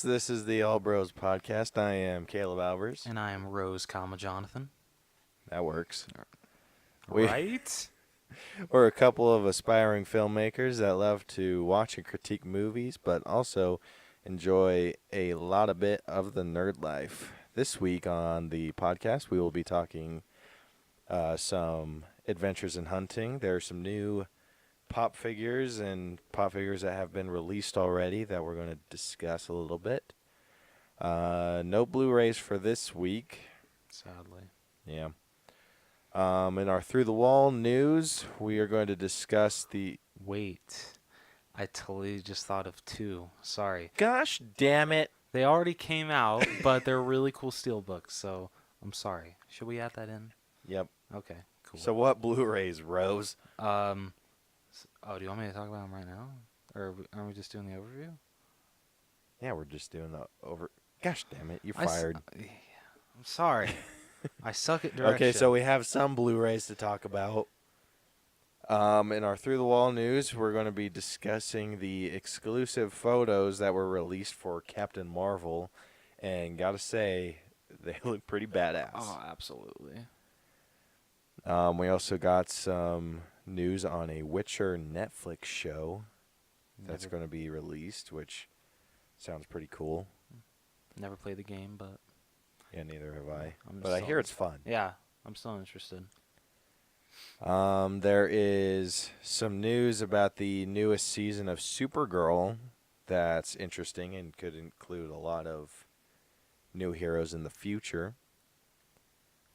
bros. This is the All Bros podcast. I am Caleb Albers. And I am Rose, Jonathan. That works. Right? We're a couple of aspiring filmmakers that love to watch and critique movies, but also enjoy a lot of bit of the nerd life. This week on the podcast, we will be talking some adventures in hunting. There are some new pop figures that have been released already that we're going to discuss a little bit. No Blu-rays for this week. Sadly. Yeah. In our Through the Wall news, we are going to discuss the... Wait. I totally just thought of two. Sorry. Gosh damn it. They already came out, but they're really cool steelbooks, so I'm sorry. Should we add that in? Yep. Okay, cool. So what Blu-rays, Rose? Do you want me to talk about them right now? Or aren't we just doing the overview? Yeah, we're just doing the over... Gosh damn it, you're fired. I'm sorry. I suck at direction. Okay, so we have some Blu-rays to talk about. In our Through the Wall news, we're going to be discussing the exclusive photos that were released for Captain Marvel. And gotta say, they look pretty badass. Oh, absolutely. We also got some news on a Witcher Netflix show that's going to be released, which sounds pretty cool. Never played the game, but... Yeah, neither have I. I'm But I hear it's fun. Yeah, I'm still interested. There is some news about the newest season of Supergirl that's interesting and could include a lot of new heroes in the future.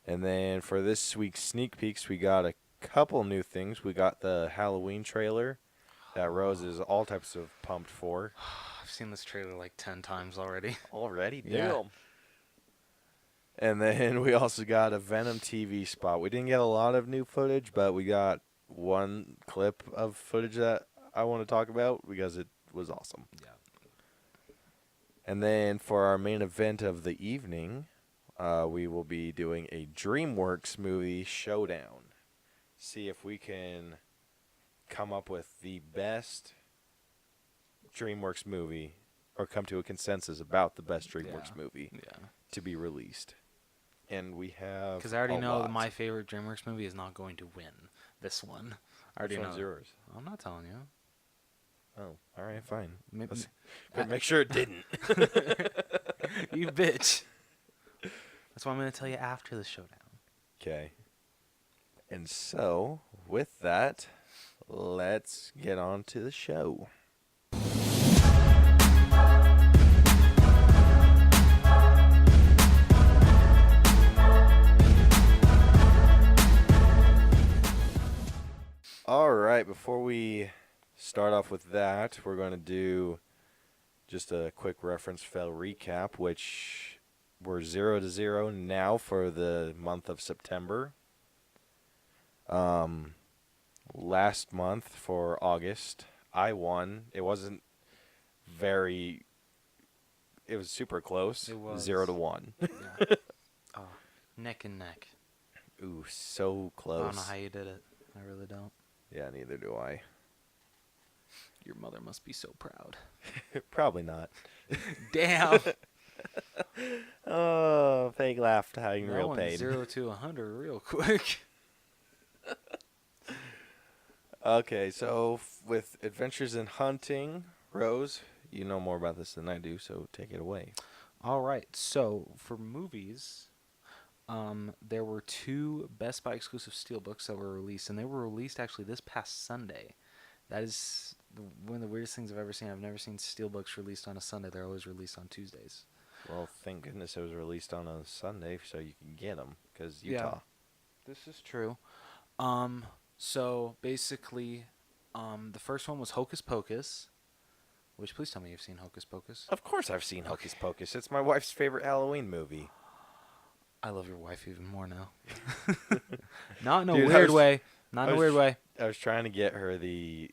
And then for this week's sneak peeks, we got a couple new things. We got the Halloween trailer that Rose is all types of pumped for. I've seen this trailer like 10 times already. Already? Yeah. Damn. And then we also got a Venom TV spot. We didn't get a lot of new footage, but we got one clip of footage that I want to talk about because it was awesome. Yeah. And then for our main event of the evening, we will be doing a DreamWorks movie, Showdown. See if we can come up with the best DreamWorks movie or come to a consensus about the best DreamWorks movie to be released. And we have because I already know my favorite DreamWorks movie is not going to win this one. I already know. Which one's yours? I'm not telling you. Oh, all right, fine. Maybe, Make sure it didn't. You bitch. That's what I'm going to tell you after the showdown. Okay. And so, with that, let's get on to the show. All right, before we start off with that, we're going to do just a quick reference fell recap, which we're 0-0 now for the month of September. Last month for August, I won. It was super close. It was 0-1. Yeah. Oh, neck and neck. Ooh, so close. I don't know how you did it. I really don't. Yeah, neither do I. Your mother must be so proud. Probably not. Damn. Oh, fake laugh hiding That real went pain. 0 to 100 real quick. Okay, so with Adventures in Hunting, Rose, you know more about this than I do, so take it away. All right. So for movies, there were 2 Best Buy exclusive steelbooks that were released, and they were released actually this past Sunday. That is one of the weirdest things I've ever seen. I've never seen steelbooks released on a Sunday. They're always released on Tuesdays. Well, thank goodness it was released on a Sunday so you can get them, because Utah. Yeah, this is true. So basically, the first one was Hocus Pocus, which please tell me you've seen Hocus Pocus. Of course I've seen Hocus Pocus. It's my wife's favorite Halloween movie. I love your wife even more now. Not in a Dude, weird way. Not in a weird way. I was trying to get her the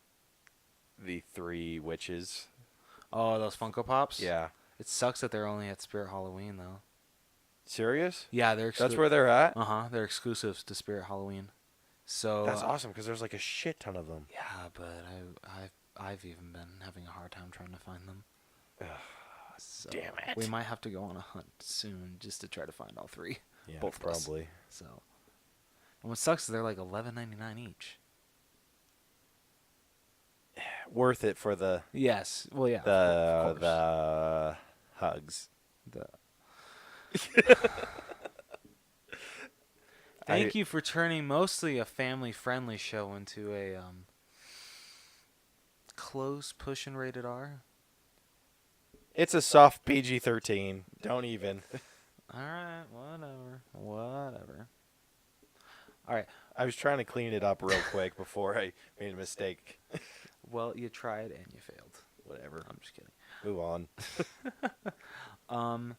3 witches. Oh, those Funko Pops? Yeah. It sucks that they're only at Spirit Halloween, though. Serious? Yeah, they're That's where they're at? They're exclusives to Spirit Halloween. So That's awesome, because there's like a shit ton of them. Yeah, but I've even been having a hard time trying to find them. So Damn it. we might have to go on a hunt soon just to try to find all three. Yeah, Both of us. probably. So, and what sucks is they're like $11.99 each. Worth it for the Yes. Well, yeah. the of course. the hugs. Thank you for turning mostly a family-friendly show into a close pushing rated R. It's a soft PG-13. Don't even. All right, whatever. All right. I was trying to clean it up real quick before I made a mistake. Well, you tried and you failed. Whatever. I'm just kidding. Move on.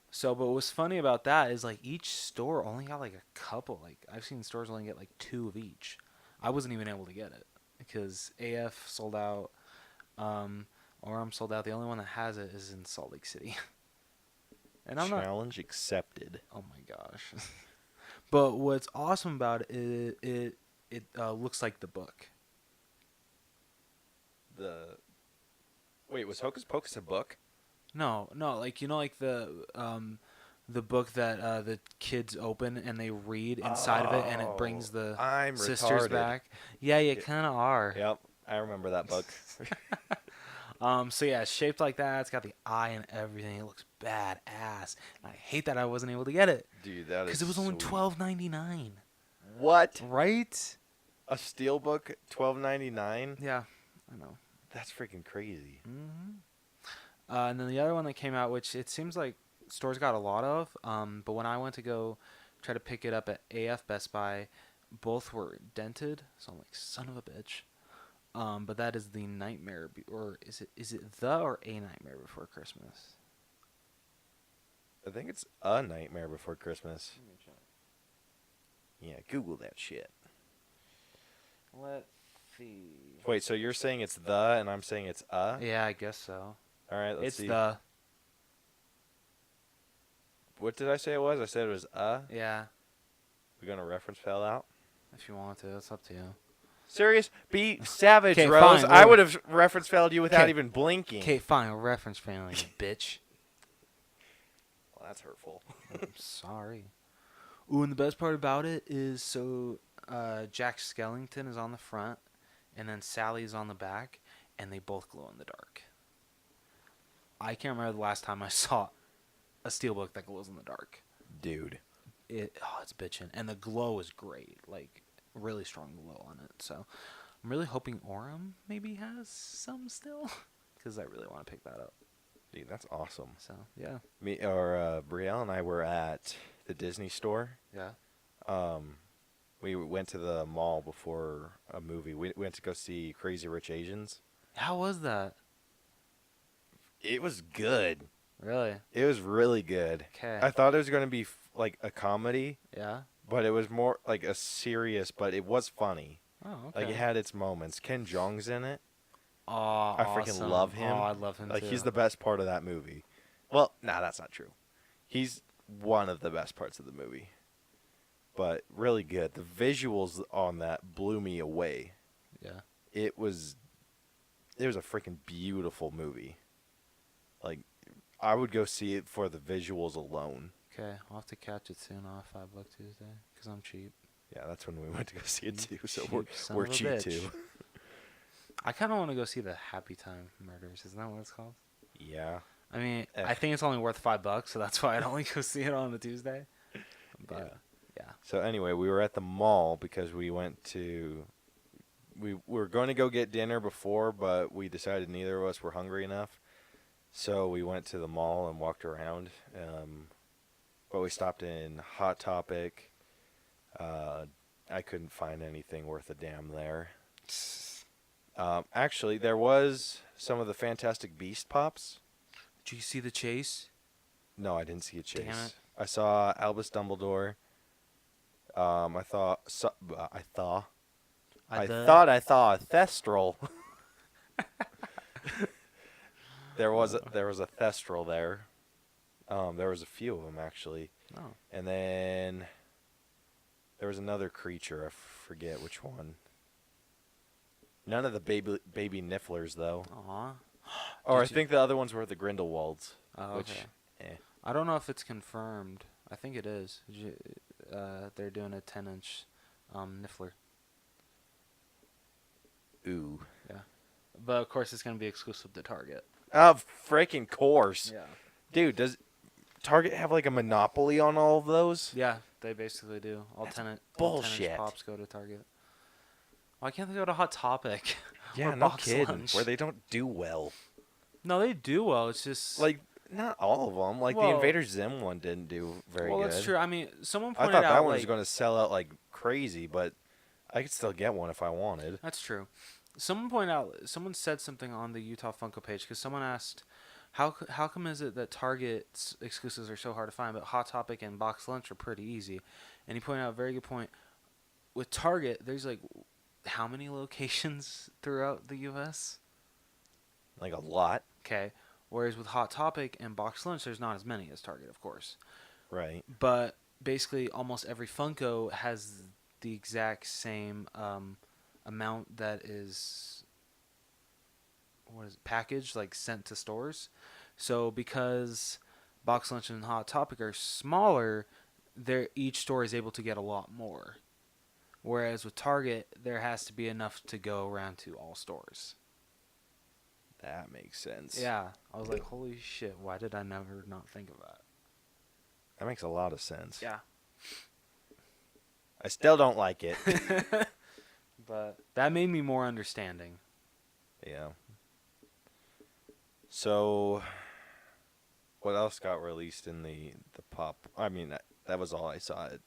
So, but what's funny about that is like each store only got like a couple. Like I've seen stores only get like 2 of each. I wasn't even able to get it because AF sold out. Orem sold out. The only one that has it is in Salt Lake City. And I'm not. Challenge accepted. Oh my gosh. But what's awesome about it, it looks like the book. Wait, was Hocus Pocus a book? No, like like the book that the kids open and they read inside of it and it brings the I'm sisters retarded. back. Yeah, you kind of are. Yep, I remember that book. So yeah, it's shaped like that. It's got the eye and everything. It looks badass. And I hate that I wasn't able to get it. Dude, that is Because it was only sweet. $12.99. What? Right? A steelbook, $12.99? Yeah, I know. That's freaking crazy. And then the other one that came out, which it seems like stores got a lot of, but when I went to go try to pick it up at AF Best Buy, both were dented. So I'm like, son of a bitch. But that is the Nightmare, or is it the or a Nightmare Before Christmas? I think it's A Nightmare Before Christmas. Let me check. Yeah, Google that shit. Let's see. Wait, so you're saying it's the, and I'm saying it's a? Yeah, I guess so. All right, let's It's see. the. What did I say it was? I said it was a? Yeah, We're going to reference fell out? if you want to, it's up to you. Serious? Be savage, 'Kay, Rose. fine, I we'll- would have reference failed you without 'Kay. even blinking. Okay, fine. Reference family, you bitch. Well, that's hurtful. I'm sorry. Ooh, and the best part about it is so Jack Skellington is on the front, and then Sally's on the back, and they both glow in the dark. I can't remember the last time I saw a steelbook that glows in the dark. Dude. It's bitchin', and the glow is great, like really strong glow on it. So I'm really hoping Orem maybe has some still, because I really want to pick that up. Dude, that's awesome. So yeah, Brielle and I were at the Disney store. yeah. We went to the mall before a movie. We went to go see Crazy Rich Asians. How was that? It was good. Really? It was really good. 'Kay. I thought it was going to be like a comedy, Yeah. but it was more like a serious, but it was funny. Oh, okay. Like it had its moments. Ken Jeong's in it. Oh, I freaking awesome. love him. Oh, I love him Like too. he's the best part of that movie. Well, nah, that's not true. He's one of the best parts of the movie. But really good. The visuals on that blew me away. Yeah. It was a freaking beautiful movie. Like I would go see it for the visuals alone. Okay, I'll have to catch it soon off $5 Tuesday because I'm cheap. Yeah, that's when we went to go see it too. So Cheap son we're of a cheap bitch. too. I kind of want to go see the Happy Time Murders. Isn't that what it's called? Yeah. I mean, Eh. I think it's only worth $5, so that's why I'd only go see it on a Tuesday. But yeah. So anyway, we were at the mall because we were going to go get dinner before, but we decided neither of us were hungry enough. So we went to the mall and walked around. But we stopped in Hot Topic. I couldn't find anything worth a damn there. Actually, there was some of the Fantastic Beast pops. Did you see the chase? No, I didn't see a chase. Damn it. I saw Albus Dumbledore. I thought I saw a Thestral. There was a Thestral there. There was a few of them actually, Oh. and then there was another creature. I forget which one. None of the baby Nifflers though. Aw. Or I Did you- think the other ones were the Grindelwalds. Oh, which, okay. I don't know if it's confirmed. I think it is. They're doing a 10-inch Niffler. ooh. Yeah. But of course, it's going to be exclusive to Target. Of freaking course. Yeah. Dude, does Target have like a monopoly on all of those? Yeah, they basically do. All That's 10-inch bullshit. pops go to Target. Why can't they go to Hot Topic? Yeah, or no Box kidding. Lunch? Where they don't do well. No, they do well. It's just Like, not all of them. Like, the Well- Invader Zim one didn't do very well, good. that's true. I mean, someone I pointed thought out that one like was going to sell out like crazy, but I could still get one if I wanted. that's true. Someone said something on the Utah Funko page because someone asked, how come is it that Target's exclusives are so hard to find, but Hot Topic and Box Lunch are pretty easy? And he pointed out a very good point. With Target, there's like how many locations throughout the U.S.? Like, a lot. Okay. Whereas with Hot Topic and Box Lunch, there's not as many as Target, of course. Right. But basically, almost every Funko has the exact same amount that is packaged, like sent to stores. So because Box Lunch and Hot Topic are smaller, each store is able to get a lot more. Whereas with Target, there has to be enough to go around to all stores. That makes sense. Yeah, I was like, holy shit! Why did I never not think of that? That makes a lot of sense. Yeah. I still don't like it. But that made me more understanding. Yeah. So, what else got released in the pop? I mean, that was all I saw at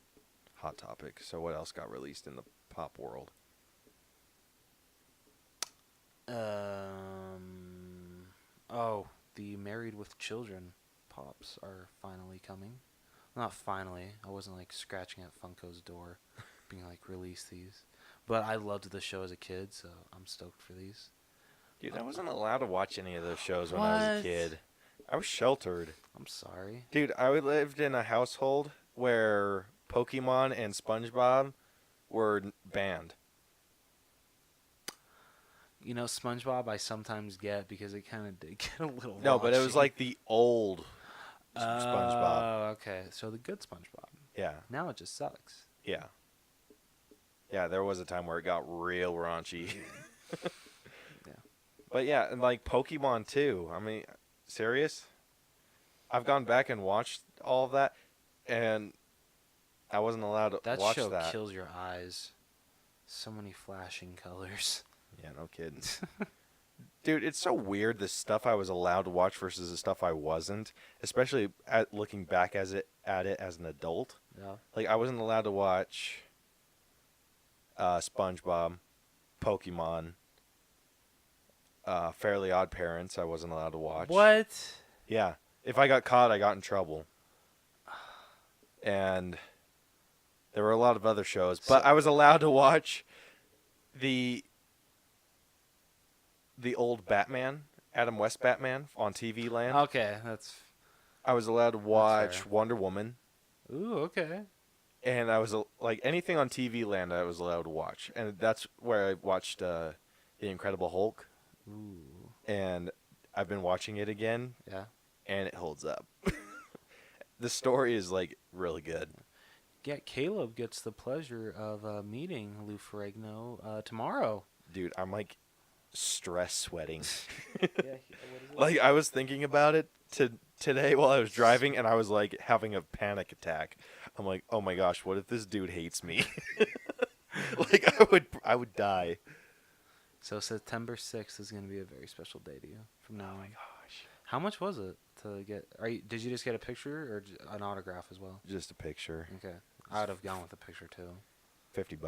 Hot Topic. So, what else got released in the pop world? The Married with Children pops are finally coming. Not finally. I wasn't like scratching at Funko's door, being like, release these. But I loved the show as a kid, so I'm stoked for these. Dude, I wasn't allowed to watch any of those shows when I was a What? kid. I was sheltered. I'm sorry. Dude, I lived in a household where Pokemon and SpongeBob were banned. You know, SpongeBob I sometimes get because it kind of did get a little No, but it was raunchy. like the old SpongeBob. Oh, okay. So the good SpongeBob. Yeah, Now it just sucks. yeah. Yeah, there was a time where it got real raunchy. Yeah. But yeah, and like Pokemon too. I mean, serious? I've gone back and watched all of that, and I wasn't allowed to That watch show that. kills your eyes. So many flashing colors. Yeah, no kidding. Dude, it's so weird the stuff I was allowed to watch versus the stuff I wasn't, especially at looking back at it as an adult. Yeah. Like, I wasn't allowed to watch SpongeBob, Pokemon, Fairly Odd Parents. I wasn't allowed to watch. What? Yeah, if I got caught, I got in trouble. And there were a lot of other shows, but I was allowed to watch the old Batman, Adam West Batman on TV Land. Okay, that's. I was allowed to watch fair. Wonder Woman, Ooh, okay. and I was like anything on TV Land I was allowed to watch, and that's where I watched The Incredible Hulk, Ooh. and I've been watching it again, Yeah. and it holds up. The story is like really good. Yeah, Caleb gets the pleasure of meeting Lou Ferrigno tomorrow. Dude, I'm like stress sweating. Yeah, what is it? Like, I was thinking about it today while I was driving, and I was like having a panic attack. I'm like, oh my gosh, what if this dude hates me? Like, I would die. So September 6th is going to be a very special day to you from now on. Oh my gosh. How much was it to get? Did you just get a picture or an autograph as well? Just a picture. Okay, I would have gone with a picture too. $50.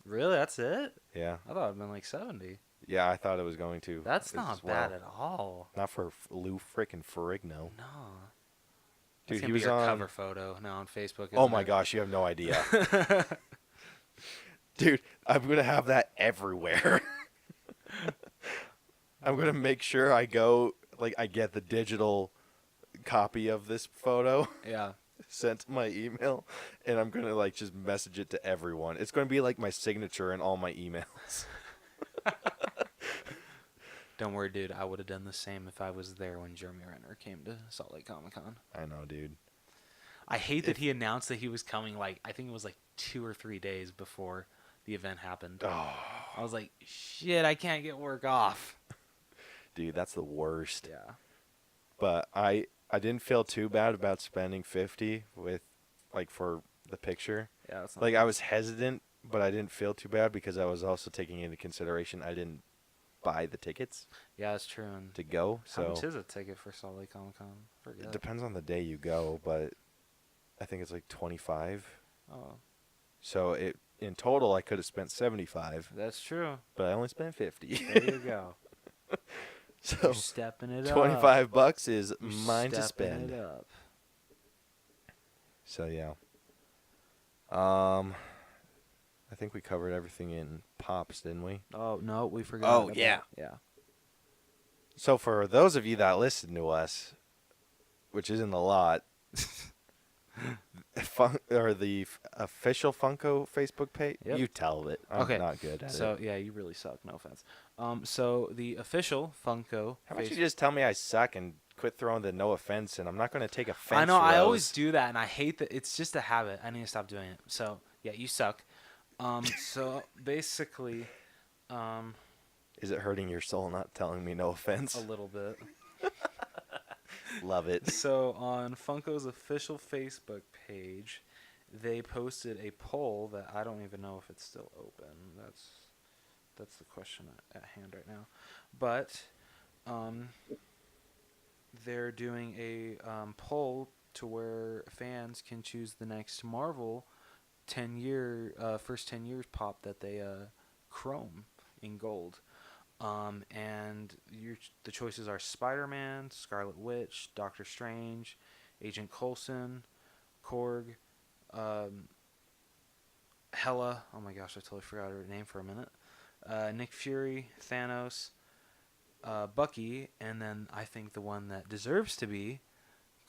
Really, that's it? Yeah. I thought it'd been like 70. Yeah, I thought it was going to. That's as not well. bad at all. Not for Lou frickin' Ferrigno. No. Dude, That's gonna he was be your on cover photo now on Facebook. Oh isn't my it? gosh, you have no idea. Dude, I'm going to have that everywhere. I'm going to make sure I get the digital copy of this photo Yeah. sent to my email, and I'm going to like just message it to everyone. It's going to be like my signature in all my emails. Don't worry, dude. I would have done the same if I was there when Jeremy Renner came to Salt Lake Comic Con. I know, dude. I hate that he announced that he was coming, like, I think it was like 2 or 3 days before the event happened. Oh, I was like, shit, I can't get work off. dude, that's the worst. Yeah. But I didn't feel too bad about spending 50 with, like, for the picture. Yeah, that's not Like, I was hesitant, but I didn't feel too bad because I was also taking into consideration I didn't buy the tickets Yeah, that's true. And to go. how much So is a ticket for Salt Lake Comic Con? it Forget. depends on the day you go, but I think it's like 25. Oh, So it in total I could have spent 75, that's true. but I only spent 50. There you go. So You're stepping it up. $25 is You're mine to stepping spend. it up. So yeah. I think we covered everything in Pops, didn't we? Oh, no, we forgot. Oh, about- yeah. Yeah. So for those of you that listen to us, which isn't a lot, the official Funko Facebook page, Yep. you tell it. I'm Okay, not good at So, it. yeah, you really suck. No offense. So the official Funko. How about you just tell me I suck and quit throwing the no offense, and I'm not going to take offense. I know. I Rose. always do that, and I hate that. It's just a habit. I need to stop doing it. So, yeah, you suck. So basically, Is it hurting your soul not telling me no offense? a little bit. Love it. So on Funko's official Facebook page, they posted a poll that I don't even know if it's still open. That's the question at hand right now. But they're doing a poll to where fans can choose the next Marvel first 10 years pop that they chrome in gold. And the choices are Spider-Man, Scarlet Witch, Doctor Strange, Agent Coulson, Korg, Hela. Oh my gosh, I totally forgot her name for a minute. Nick Fury, Thanos, Bucky, and then I think the one that deserves to be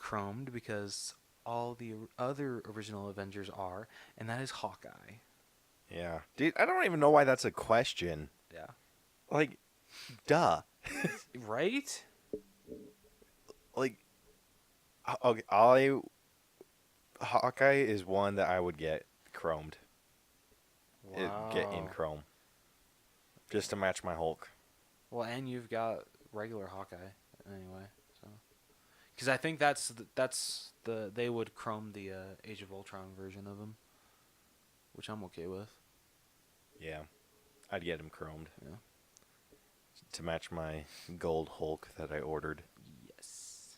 chromed because all the other original Avengers are, and that is Hawkeye. Yeah. Dude, I don't even know why that's a question. Yeah. Like, duh. Right? Like, okay, Hawkeye is one that I would get chromed. Get in chrome. Just to match my Hulk. Well, and you've got regular Hawkeye anyway, so because I think that's they would chrome the Age of Ultron version of him, which I'm okay with. Yeah. I'd get him chromed. Yeah. To match my gold Hulk that I ordered. Yes.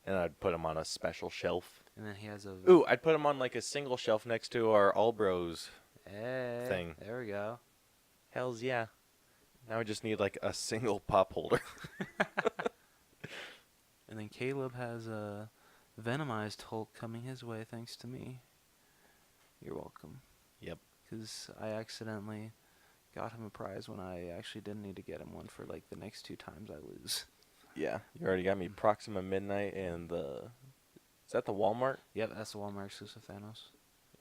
And I'd put him on a special shelf. And then he has a. Ooh, I'd put him on like a single shelf next to our All Bros Hey, thing. There we go. Hells yeah. Now I just need like a single pop holder. And then Caleb has a Venomized Hulk coming his way thanks to me. You're welcome. Yep. Because I accidentally got him a prize when I actually didn't need to get him one for like the next 2 times I lose. Yeah. You already got me Proxima Midnight and the... Is that the Walmart? Yep, that's the Walmart exclusive Thanos.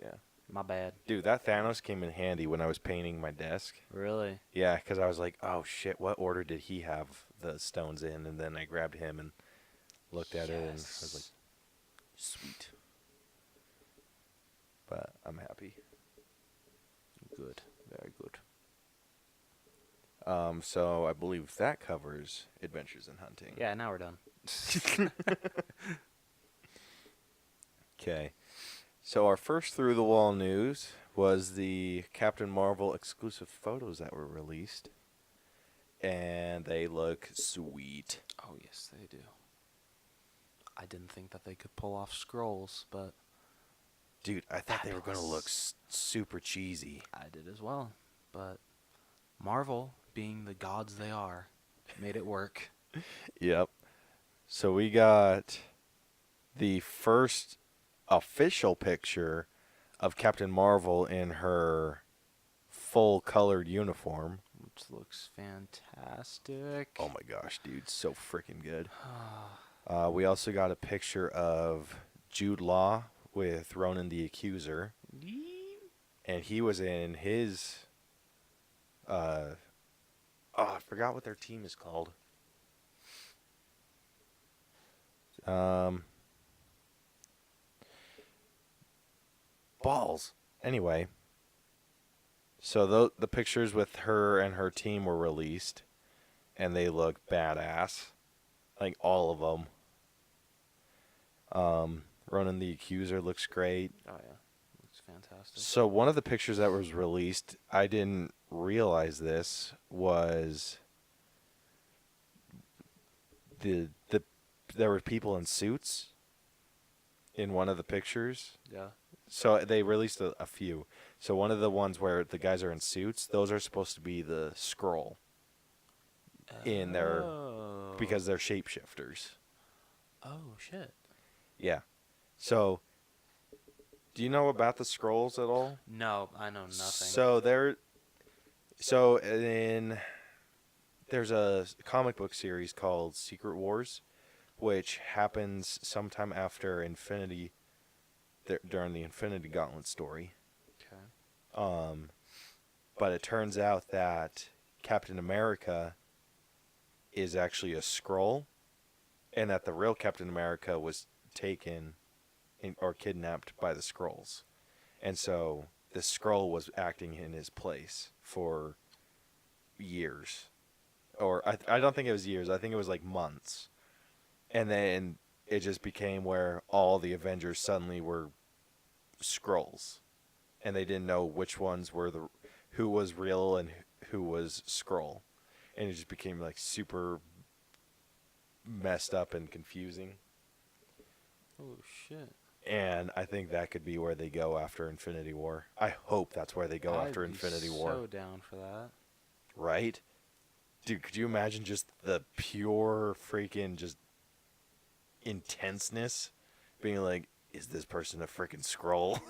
Yeah. My bad. Dude, that Thanos came in handy when I was painting my desk. Really? Yeah, because I was like, oh shit, what order did he have the stones in? And then I grabbed him and looked at it and I was like, sweet. But I'm happy. Good. Very good. So I believe that covers Adventures in Hunting. Yeah, now we're done. Okay. So our first through the wall news was the Captain Marvel exclusive photos that were released. And they look sweet. Oh, yes, they do. I didn't think that they could pull off scrolls, but Dude, I thought they were going to look Fabulous. super cheesy. I did as well. But Marvel, being the gods they are, made it work. Yep. So we got the first official picture of Captain Marvel in her full colored uniform. Which looks fantastic. Oh my gosh, dude, so freaking good. We also got a picture of Jude Law with Ronan the Accuser, and he was in his Oh, I forgot what their team is called. Um, balls. Anyway, so the pictures with her and her team were released, and they look badass, like all of them. Ronan the Accuser looks great. Oh yeah, looks fantastic. So one of the pictures that was released, I didn't realize this, was the there were people in suits in one of the pictures. Yeah. So they released a few. So one of the ones where the guys are in suits, those are supposed to be the Skrull in their Oh. because they're shapeshifters. Oh shit. Yeah. So do you know about the Skrulls at all? No, I know nothing. There's a comic book series called Secret Wars, which happens sometime after during the Infinity Gauntlet story. Okay. But it turns out that Captain America is actually a Skrull, and that the real Captain America was taken or kidnapped by the Skrulls. And so the Skrull was acting in his place for years. Or I don't think it was years. I think it was like months. And then it just became where all the Avengers suddenly were Skrulls. And they didn't know which ones were who was real and who was Skrull. And it just became like super messed up and confusing. Oh shit. And I think that could be where they go after Infinity War. I hope that's where they go after Infinity War. So down for that. Right? Dude, could you imagine just the pure freaking just intenseness? Being like, is this person a freaking Skrull?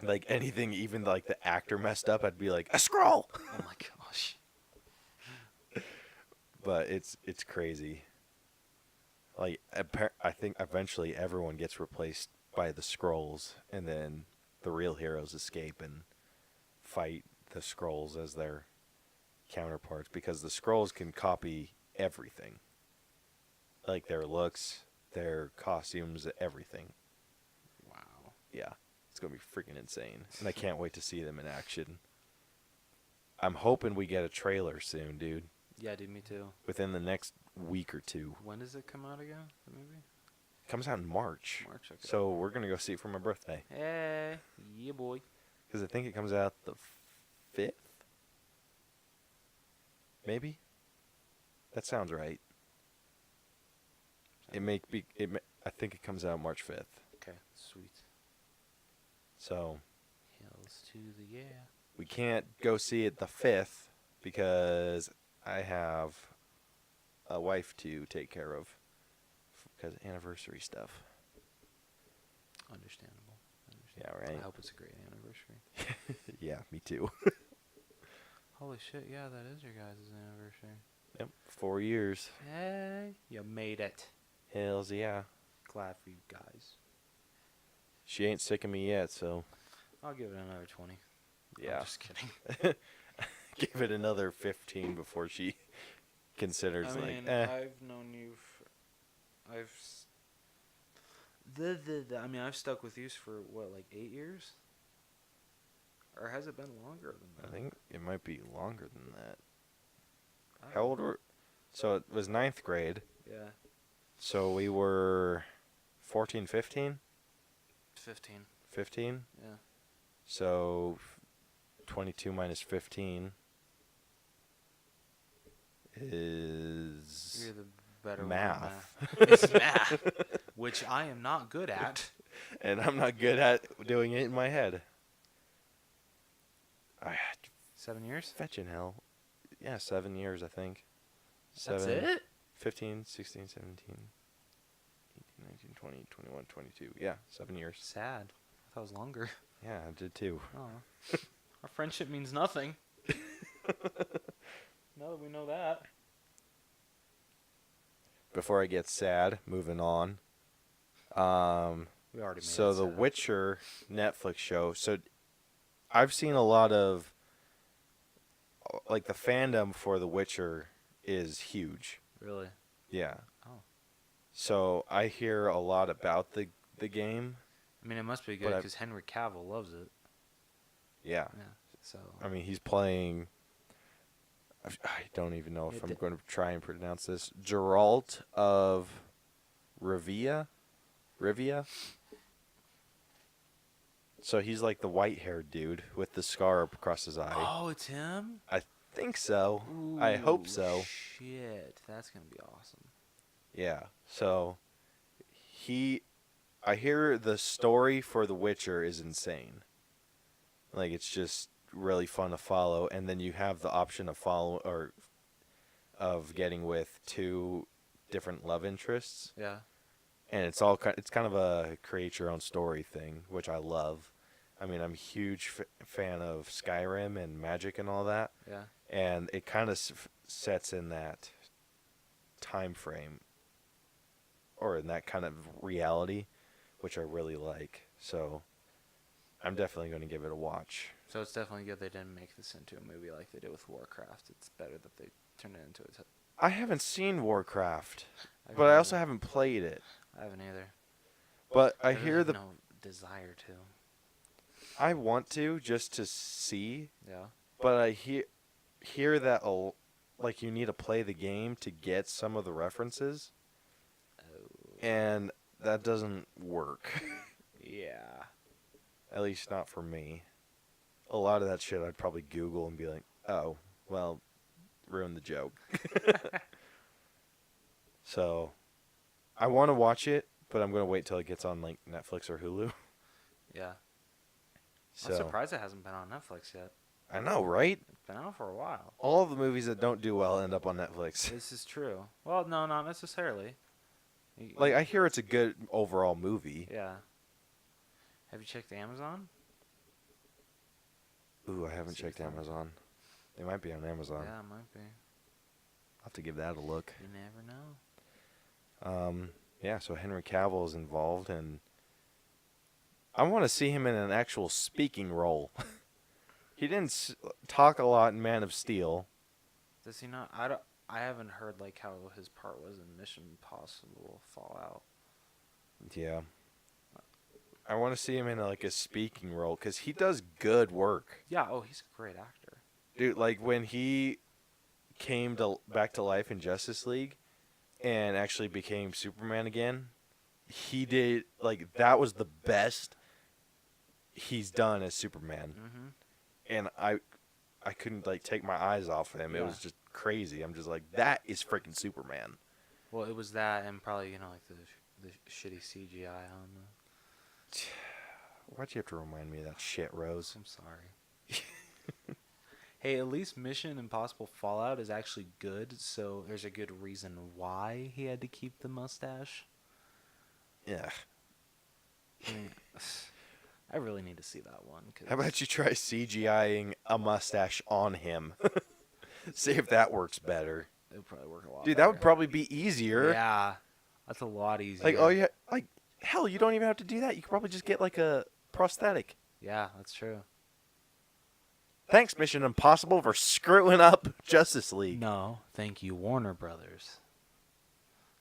Like anything, even like the actor messed up, I'd be like, a Skrull! Oh my gosh. But it's crazy. Like, I think eventually everyone gets replaced by the Skrulls, and then the real heroes escape and fight the Skrulls as their counterparts, because the Skrulls can copy everything. Like their looks, their costumes, everything. Wow. Yeah, it's going to be freaking insane. And I can't wait to see them in action. I'm hoping we get a trailer soon, dude. Yeah, dude, me too. Within the next week or two. When does it come out again, the movie? It comes out in March. March, okay. So we're going to go see it for my birthday. Hey, yeah, boy. Because I think it comes out the 5th? Maybe? That sounds right. I think it comes out March 5th. Okay, sweet. So Hills to the yeah. we can't go see it the 5th because I have a wife to take care of because of anniversary stuff. Understandable. Yeah, right? I hope it's a great anniversary. Yeah, me too. Holy shit, yeah, that is your guys' anniversary. Yep, 4 years. Hey, you made it. Hells yeah. Glad for you guys. She ain't sick of me yet, so I'll give it another 20. yeah. I'm just kidding. Give it another 15 before she considers I mean, I've known you I've stuck with you for what, like 8 years? Or has it been longer than that? I think it might be longer than that. I How don't old know. were? So it was 9th grade. Yeah, So we were 14, 15? 15. 15? Yeah. So 22 minus 15 is You're the better math. one at math. It's math, which I am not good at. And I'm not good at doing it in my head. 7 years? Fetching hell. Yeah, 7 years, I think. That's it? 15, 16, 17, 18, 19, 20, 21, 22. Yeah, 7 years. Sad. I thought it was longer. Yeah, I did too. Oh. Our friendship means nothing. Now that we know that. Before I get sad, moving on. We already made So it the sad. Witcher Netflix show. So I've seen a lot of like the fandom for The Witcher is huge. Really? Yeah. Oh. So I hear a lot about the game, I mean, it must be but good because Henry Cavill loves it. yeah. Yeah. So. I mean, he's playing. I don't even know if Yeah, I'm going to try and pronounce this. Geralt of Rivia. Rivia. So he's like the white-haired dude with the scar across his eye. Oh, it's him? I think so. Ooh, I hope so. Shit, that's gonna be awesome. Yeah. So I hear the story for The Witcher is insane. Like it's just really fun to follow, and then you have the option of of getting with two different love interests, Yeah. and it's kind of a create your own story thing, which I love. I mean, I'm a huge fan of Skyrim and magic and all that, Yeah. and it kind of sets in that time frame or in that kind of reality, which I really like. So I'm definitely going to give it a watch. So it's definitely good they didn't make this into a movie like they did with Warcraft. It's better that they turned it into a. I haven't seen Warcraft, I but I haven't also either. haven't played it. I haven't either. But I really hear have the no desire to. I want to just to see, Yeah. but I hear that like you need to play the game to get some of the references, Oh. and that doesn't work. Yeah. At least not for me. A lot of that shit I'd probably Google and be like, "Oh, well, ruin the joke." So, I want to watch it, but I'm going to wait till it gets on like Netflix or Hulu. Yeah. So, I'm surprised it hasn't been on Netflix yet. I know, right? It's been out for a while. All of the movies that don't do well end up on Netflix. This is true. Well, no, not necessarily. Like I hear it's a good overall movie. Yeah. Have you checked Amazon? Ooh, I haven't See checked if I'm- Amazon. They might be on Amazon. Yeah, it might be. I'll have to give that a look. You never know. Yeah, so Henry Cavill is involved, and I want to see him in an actual speaking role. He didn't talk a lot in Man of Steel. Does he not? I haven't heard like how his part was in Mission Impossible Fallout. Yeah. I want to see him in like a speaking role because he does good work. Yeah. Oh, he's a great actor. Dude, like when he came back to life in Justice League and actually became Superman again, he did like that was the best he's done as Superman. Mm-hmm. And I couldn't like take my eyes off of him. It Yeah. was just crazy. I'm just like that is freaking Superman. Well, it was that, and probably like the shitty CGI on the. Why'd you have to remind me of that shit, Rose? I'm sorry. Hey, at least Mission Impossible Fallout is actually good, so there's a good reason why he had to keep the mustache. Yeah. I mean, I really need to see that one. How about you try CGIing a mustache on him? See if that works better. It would probably work a lot. Dude, that would better. probably be easier. Yeah, that's a lot easier. Like, oh yeah, like hell, you don't even have to do that. You could probably just get like a prosthetic. Yeah, that's true. Thanks, Mission Impossible, for screwing up Justice League. No, thank you, Warner Brothers.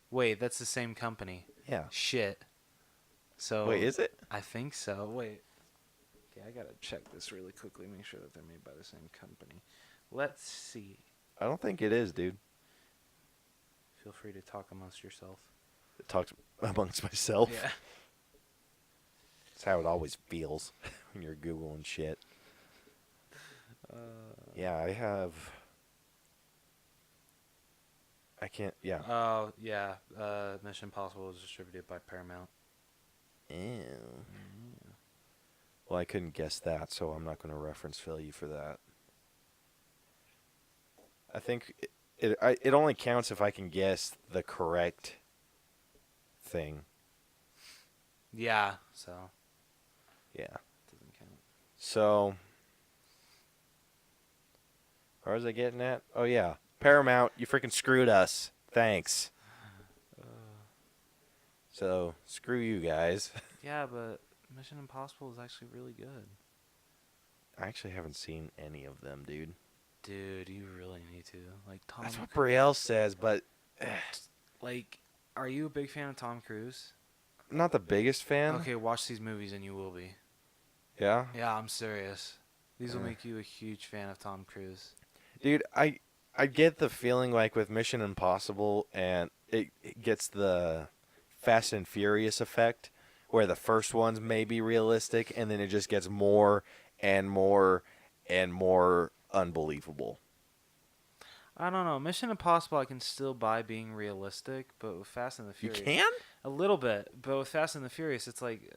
Wait, that's the same company. Yeah. Shit. So Wait, is it? I think so. Wait. Okay, I gotta check this really quickly, make sure that they're made by the same company. Let's see. I don't think it is, dude. Feel free to talk amongst yourself. It talks amongst myself. Yeah. That's how it always feels when you're Googling shit. Yeah, I have. I can't. Yeah. Oh, yeah. Mission Impossible was distributed by Paramount. Ew. Well, I couldn't guess that, so I'm not going to reference fill you for that. I think it only counts if I can guess the correct thing. Yeah, so Yeah. doesn't count. So, where was I getting at? Oh, yeah. Paramount, you freaking screwed us. Thanks. So, screw you guys. Yeah, but Mission Impossible is actually really good. I actually haven't seen any of them, dude. Dude, you really need to. Like Tom. That's what Brielle says, but Like, are you a big fan of Tom Cruise? I'm not the biggest fan. Okay, watch these movies and you will be. Yeah? Yeah, I'm serious. These will make you a huge fan of Tom Cruise. Dude, I get the feeling like with Mission Impossible and it gets the Fast and Furious effect where the first ones may be realistic and then it just gets more and more and more unbelievable. I don't know. Mission Impossible I can still buy being realistic, but with Fast and the You Furious... can? A little bit, but with Fast and the Furious, it's like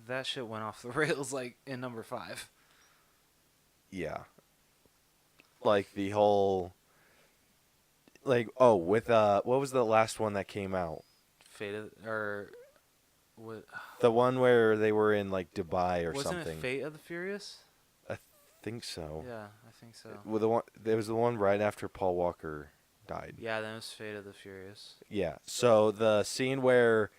that shit went off the rails like in number 5. Yeah. Like the whole like with what was the last one that came out? Fate of, or what? The one where they were in like Dubai or Wasn't something. it Fate of the Furious? I think so. Yeah, I think so. Well, there was the one right after Paul Walker died. Yeah, that was Fate of the Furious. Yeah. So the scene where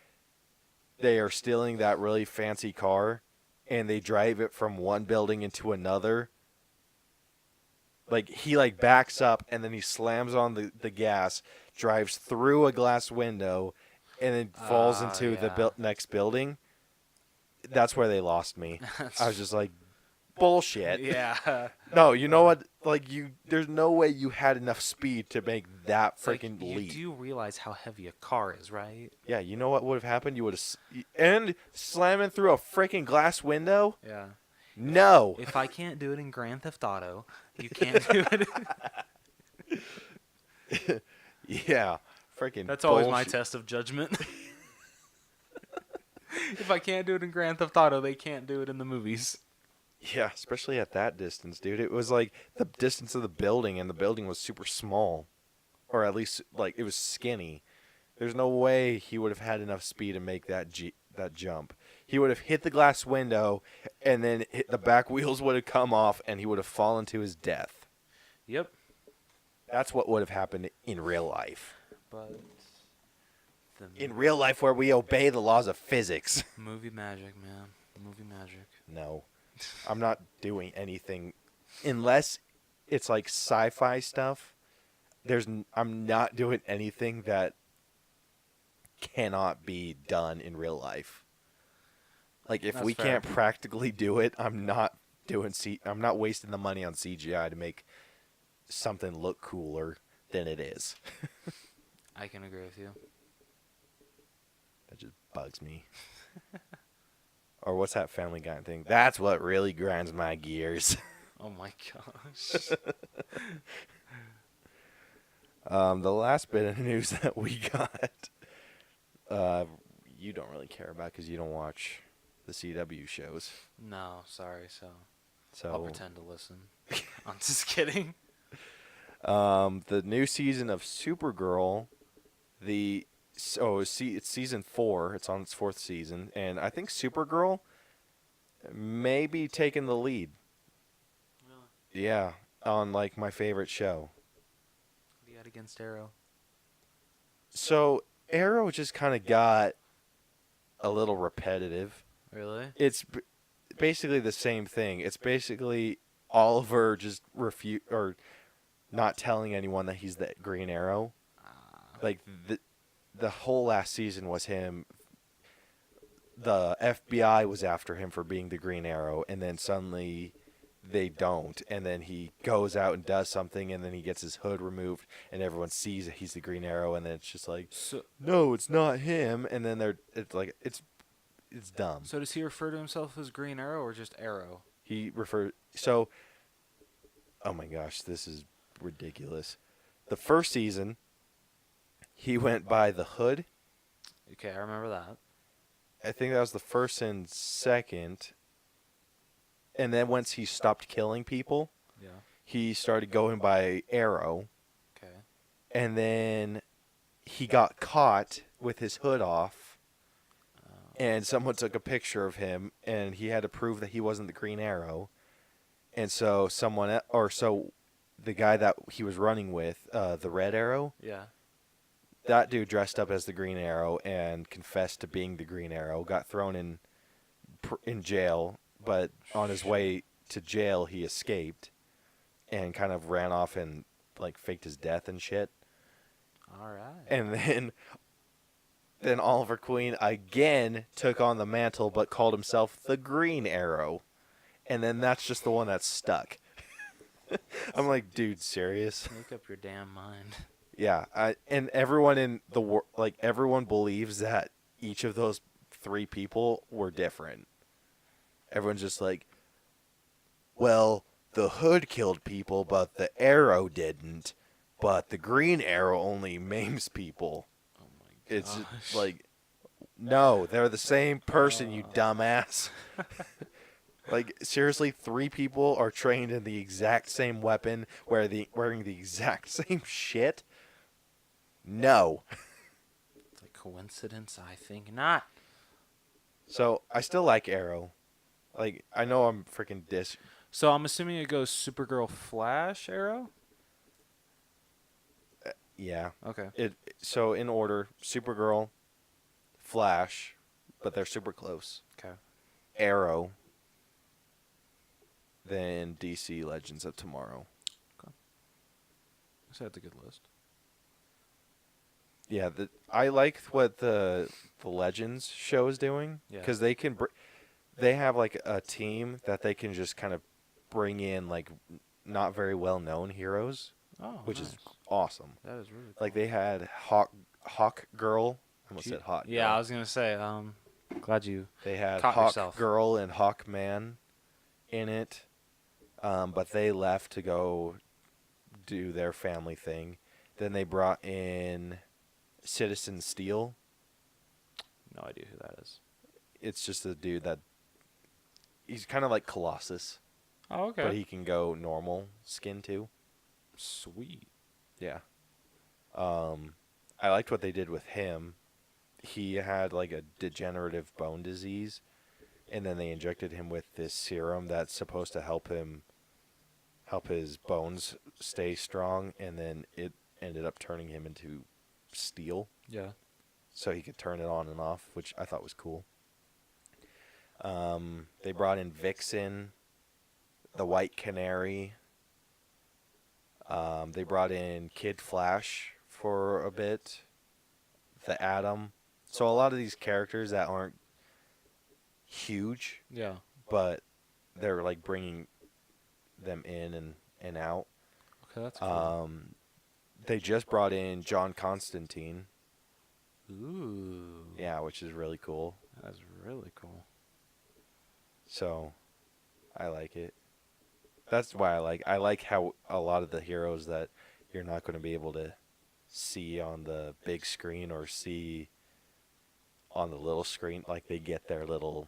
they are stealing that really fancy car and they drive it from one building into another. Like he like backs up and then he slams on the gas, drives through a glass window, and then falls into the next building. That's where they lost me. I was just like, bullshit. Yeah. No, you know what? Like there's no way you had enough speed to make that freaking You leap. do realize how heavy a car is, right? Yeah, you know what would have happened? You would have and slamming through a freaking glass window. Yeah. No. If I can't do it in Grand Theft Auto, you can't do it. Yeah, freaking. That's always my bullshit. test of judgment. If I can't do it in Grand Theft Auto, they can't do it in the movies. Yeah, especially at that distance, dude. It was like the distance of the building, and the building was super small, or at least like it was skinny. There's no way he would have had enough speed to make that jump. He would have hit the glass window, and then the back wheels would have come off, and he would have fallen to his death. Yep. That's what would have happened in real life. But In real life, where we obey the laws of physics. movie magic, man. Movie magic. No, I'm not doing anything unless it's like sci-fi stuff. I'm not doing anything that cannot be done in real life. Like if That's we fair. can't practically do it, I'm not wasting the money on CGI to make something look cooler than it is. I can agree with you. That just bugs me. Or what's that Family Guy thing? That's what really grinds my gears. Oh my gosh. The last bit of news that we got, you don't really care about because you don't watch the CW shows. No, sorry. So So I'll pretend to listen. I'm just kidding. the new season of Supergirl, it's season 4. It's on its 4th season, and I think Supergirl may be taking the lead. Really? Yeah, on like my favorite show. What do you got against Arrow? So Arrow just kind of got a little repetitive. Really? It's basically the same thing. It's basically Oliver just not telling anyone that he's the Green Arrow. Like the whole last season was him. The FBI was after him for being the Green Arrow, and then suddenly they don't, and then he goes out and does something, and then he gets his hood removed, and everyone sees that he's the Green Arrow, and then it's just like, no, it's not him, and then it's dumb. So does he refer to himself as Green Arrow or just Arrow? Oh my gosh, this is ridiculous. The first season, he went by the Hood. Okay, I remember that. I think that was the first and second. And then once he stopped killing people, Yeah. he started going by Arrow. Okay. And then he got caught with his hood off. And someone took a picture of him, and he had to prove that he wasn't the Green Arrow. And so the guy that he was running with, the Red Arrow, Yeah. that dude dressed up as the Green Arrow and confessed to being the Green Arrow, got thrown in jail, but on his way to jail he escaped. and kind of ran off and like faked his death and shit. All right. And then Oliver Queen again took on the mantle, but called himself the Green Arrow. And then that's just the one that's stuck. I'm like, dude, serious? Make up your damn mind. Yeah, and everyone in the like everyone believes that each of those three people were different. Everyone's just like, well, the Hood killed people, but the Arrow didn't. But the Green Arrow only maims people. Oh my gosh. It's like, no, they're the same person, you dumbass. Like, seriously, three people are trained in the exact same weapon, wearing the exact same shit? No. It's a coincidence? I think not. So, I still like Arrow. Like, I know I'm freaking So I'm assuming it goes Supergirl, Flash, Arrow? Yeah. Okay. So, in order, Supergirl, Flash, but they're super close. Okay. Arrow, then DC Legends of Tomorrow. So that's a good list. Yeah, I like what the Legends show is doing Yeah. because they have like a team that they can just kind of bring in like not very well known heroes, Oh, which nice. is awesome. That is really cool. Like they had Hawk Girl. I almost said Hot Girl. Yeah, I was gonna say. Glad you. They had caught Hawk yourself. Girl and Hawk Man in it, but they left to go do their family thing. Then they brought in Citizen Steel. No idea who that is. It's just a dude that he's kind of like Colossus, Oh, okay. but he can go normal skin too. Sweet. Yeah. I liked what they did with him. He had like a degenerative bone disease, and then they injected him with this serum that's supposed to help his bones stay strong, and then it ended up turning him into steel, Yeah. so he could turn it on and off, which I thought was cool. They brought in Vixen, the White Canary. They brought in Kid Flash for a bit, the Atom. So a lot of these characters that aren't huge, Yeah. but they're like bringing them in and out. Okay, that's cool. They just brought in John Constantine. Ooh. Yeah, which is really cool. That's really cool. So, I like it. That's why I like how a lot of the heroes that you're not going to be able to see on the big screen or see on the little screen, like they get their little,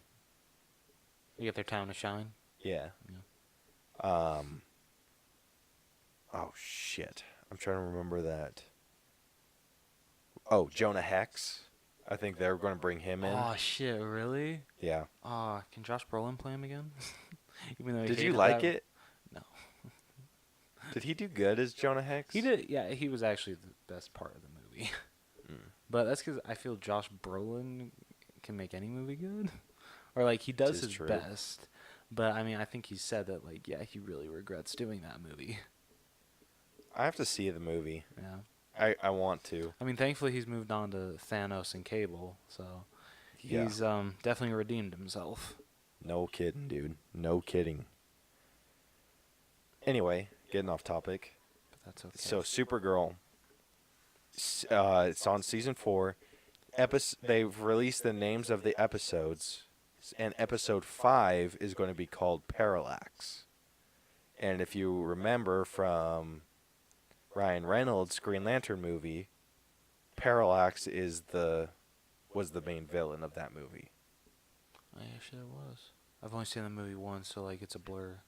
You get their time to shine. yeah. Yeah. Oh shit. I'm trying to remember that. Oh, Jonah Hex. I think they're going to bring him in. Oh shit! Really? Yeah. Can Josh Brolin play him again? Even though he Did you hated like that- it? No. Did he do good as Jonah Hex? He did. Yeah, he was actually the best part of the movie. But that's because I feel Josh Brolin can make any movie good, or like he does This is his true. best. But I mean, I think he said that like, yeah, he really regrets doing that movie. I have to see the movie. Yeah. I want to. I mean, thankfully he's moved on to Thanos and Cable, so Yeah. he's definitely redeemed himself. No kidding, dude. No kidding. Anyway, getting off topic. But that's okay. So Supergirl, it's on season 4. They've released the names of the episodes, and episode 5 is going to be called Parallax. And if you remember from Ryan Reynolds' Green Lantern movie, Parallax was the main villain of that movie. Oh, yeah, shit, it was. I've only seen the movie once, so like it's a blur.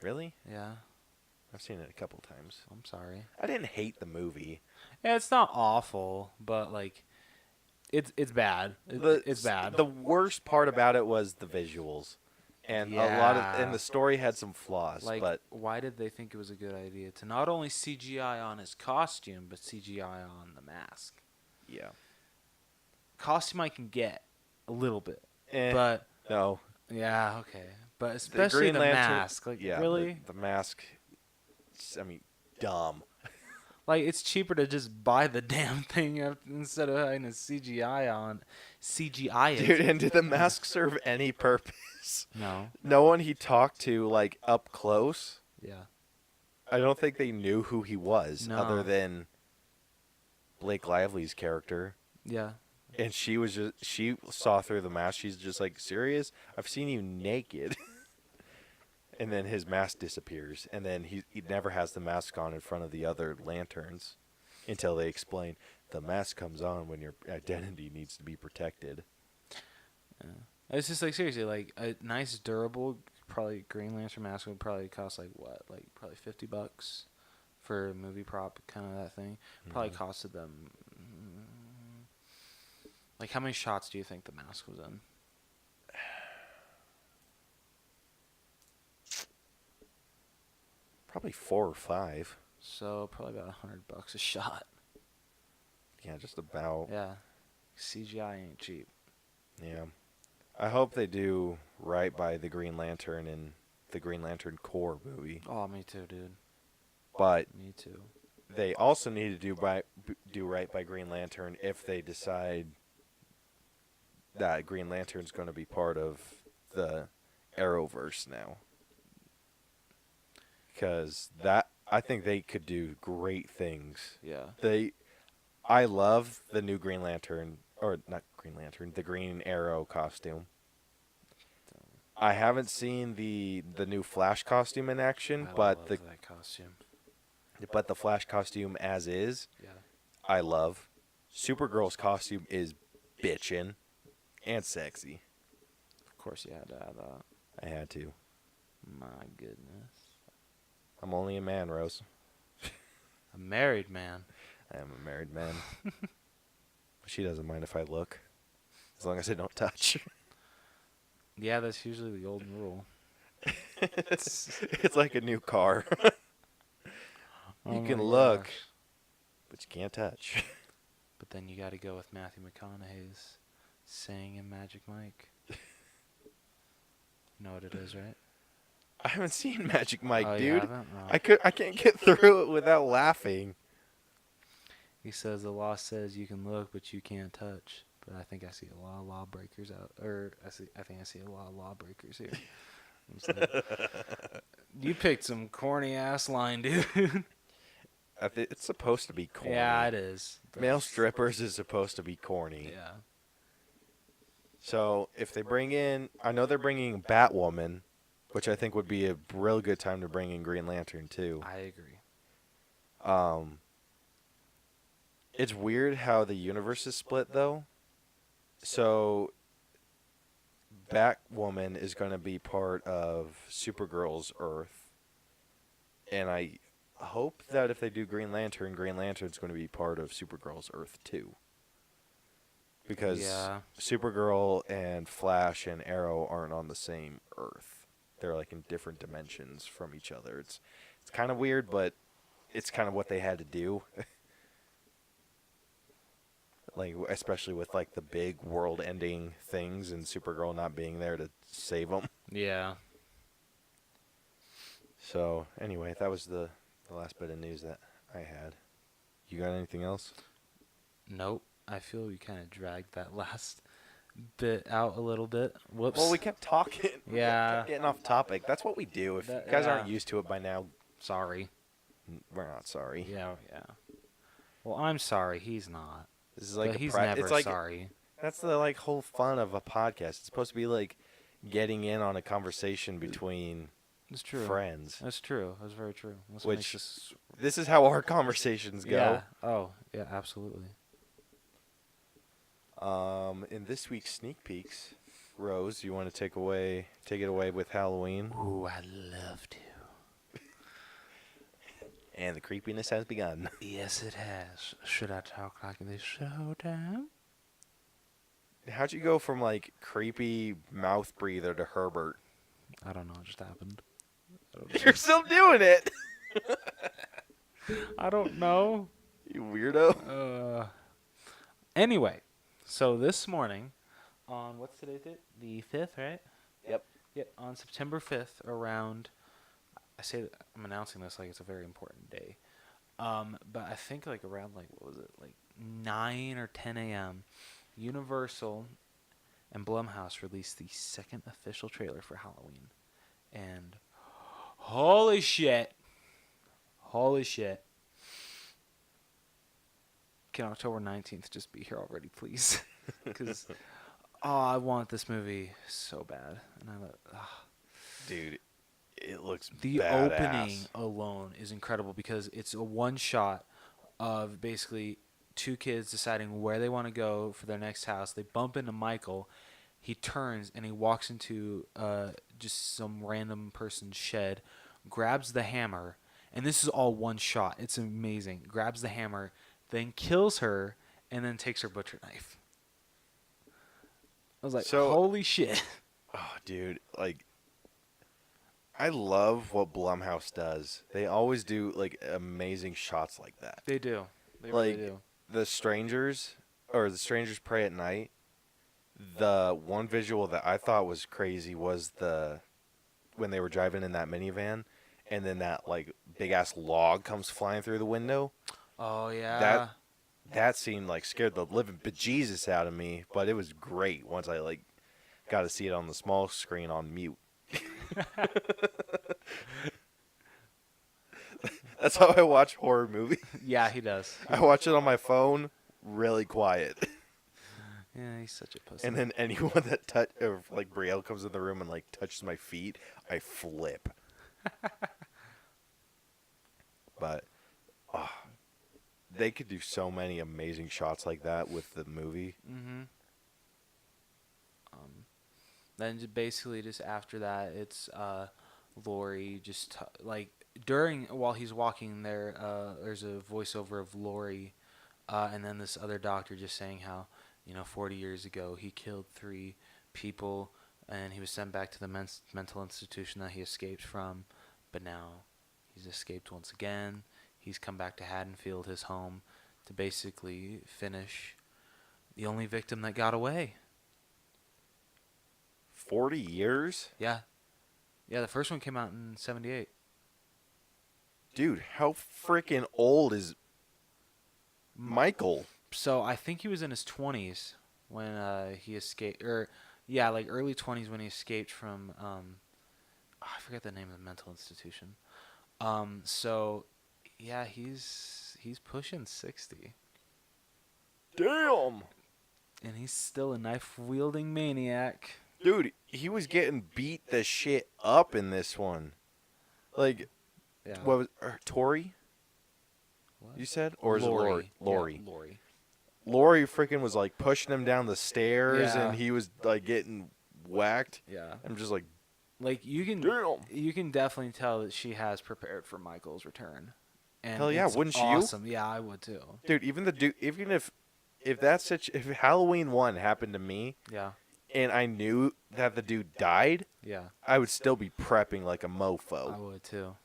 Really? Yeah. I've seen it a couple times. I'm sorry. I didn't hate the movie. Yeah, it's not awful, but like, it's bad. It's bad. The worst part about it was the visuals, and and the story had some flaws. Like, but why did they think it was a good idea to not only CGI on his costume, but CGI on the mask? yeah, Costume I can get a little bit, Eh, but no, yeah, okay. But the especially Green the Lantern, mask, like yeah, really, the mask. I mean, dumb. Like, it's cheaper to just buy the damn thing instead of having a CGI it. Dude, and did the mask serve any purpose? No. No one he talked to, like, up close. Yeah. I don't think they knew who he was, No. other than Blake Lively's character. Yeah. And she saw through the mask. She's just like, serious? I've seen you naked. And then his mask disappears. And then he never has the mask on in front of the other lanterns until they explain the mask comes on when your identity needs to be protected. Yeah. It's just like, seriously, like a nice durable probably Green Lantern mask would probably cost like what? Like probably $50 for a movie prop kind of that thing. Probably costed them like how many shots do you think the mask was in? Probably 4 or 5. So probably about $100 a shot. Yeah, just about. Yeah. CGI ain't cheap. Yeah. I hope they do right by the Green Lantern in the Green Lantern Corps movie. Oh, me too, dude. But Me too. they also need to do right by Green Lantern if they decide that Green Lantern's going to be part of the Arrowverse now. Because I think they could do great things. Yeah. I love the new Green Lantern, or not Green Lantern, the Green Arrow costume. I haven't seen the new Flash costume in action, I but love that costume. the Flash costume as is, Yeah. I love. Supergirl's costume is bitchin' and sexy. Of course you had to add that. I had to. My goodness. I'm only a man, Rose. A married man. I am a married man. She doesn't mind if I look, as long as I don't touch. Yeah, that's usually the golden rule. It's like a new car. Oh You my can look, gosh. but you can't touch. But then you got to go with Matthew McConaughey's saying in Magic Mike. You know what it is, right? I haven't seen Magic Mike, Oh, you dude. haven't? Oh. I can't get through it without laughing. He says the law says you can look, but you can't touch. But I think I see a lot of lawbreakers out, or I think I see a lot of lawbreakers here. It's like, you picked some corny ass line, dude. It's supposed to be corny. Yeah, it is. Male strippers is supposed to be corny. Yeah. So if they bring in, I know they're bringing Batwoman, which I think would be a real good time to bring in Green Lantern too. I agree. It's weird how the universe is split though. So Batwoman is going to be part of Supergirl's Earth, and I hope that if they do Green Lantern, Green Lantern's going to be part of Supergirl's Earth too. Because Yeah. Supergirl and Flash and Arrow aren't on the same Earth. They're like in different dimensions from each other. It's kind of weird, but it's kind of what they had to do. Like especially with like the big world-ending things and Supergirl not being there to save them. Yeah. So anyway, that was the last bit of news that I had. You got anything else? Nope. I feel we kind of dragged that last bit out a little bit. Whoops. Well, we kept talking. Yeah. Kept getting off topic. That's what we do. If That- you guys yeah. aren't used to it by now, Sorry. we're not sorry. Yeah, yeah. Well, I'm sorry. He's not. This is like But a he's pri- never it's like sorry. that's the like whole fun of a podcast. It's supposed to be like getting in on a conversation between It's true. friends. That's true. That's very true. That's what makes Which this- this is how our conversations go. Yeah. Oh, yeah, absolutely. In this week's sneak peeks, Rose, you want to take it away with Halloween? Ooh, I'd love to. And the creepiness has begun. Yes, it has. Should I talk like this Showdown? How'd you go from like creepy mouth breather to Herbert? I don't know. It just happened. You're still doing it. I don't know. You weirdo. Anyway, so this morning, on what's today's date? The 5th, right? Yep. Yeah, on September 5th, around, I say that I'm announcing this like it's a very important day. But I think like around like what was it like 9 or 10 a.m. Universal and Blumhouse released the second official trailer for Halloween, and holy shit, holy shit! Can October 19th just be here already, please? Because I want this movie so bad, and Dude, it looks the opening badass. alone is incredible because it's a one shot of basically two kids deciding where they want to go for their next house. They bump into Michael. He turns and he walks into just some random person's shed, grabs the hammer, and this is all one shot. It's amazing. Grabs the hammer, then kills her, and then takes her butcher knife. I was like, So, holy shit. oh, dude, like, I love what Blumhouse does. They always do like amazing shots like that. They do. They Like really do. The Strangers or The Strangers Pray at Night. The one visual that I thought was crazy was when they were driving in that minivan, and then that like big ass log comes flying through the window. Oh, yeah. That scene like scared the living bejesus out of me, but it was great once I like got to see it on the small screen on mute. That's how I watch horror movies. Yeah, he does. I watch it on my phone, really quiet. Yeah, he's such a pussy. And then anyone that or like Brielle comes in the room and like touches my feet, I flip. But they could do so many amazing shots like that with the movie. Mm-hmm. Then basically just after that, it's Lori just like while he's walking there, there's a voiceover of Lori, and then this other doctor just saying how 40 years ago he killed 3 people and he was sent back to the mental institution that he escaped from, but now he's escaped once again. He's come back to Haddonfield, his home, to basically finish the only victim that got away. 40 years? Yeah. Yeah, the first one came out in 78. Dude, how freaking old is Michael? So I think he was in his 20s when he escaped, or yeah, like early 20s when he escaped from I forget the name of the mental institution. So yeah, he's pushing 60. Damn. And he's still a knife-wielding maniac. Dude, he was getting beat the shit up in this one. Like, Yeah. what was Tori? What? You said? Or is it Lori? Lori. Yeah, Lori. Lori freaking was like pushing him down the stairs, Yeah. and he was like getting whacked. Yeah. I'm just like, Like you can definitely tell that she has prepared for Michael's return. And hell yeah, it's wouldn't you? awesome. Yeah, I would too. Dude, even if that's if Halloween 1 happened to me, Yeah. and I knew that the dude died, Yeah. I would still be prepping like a I mofo. would too.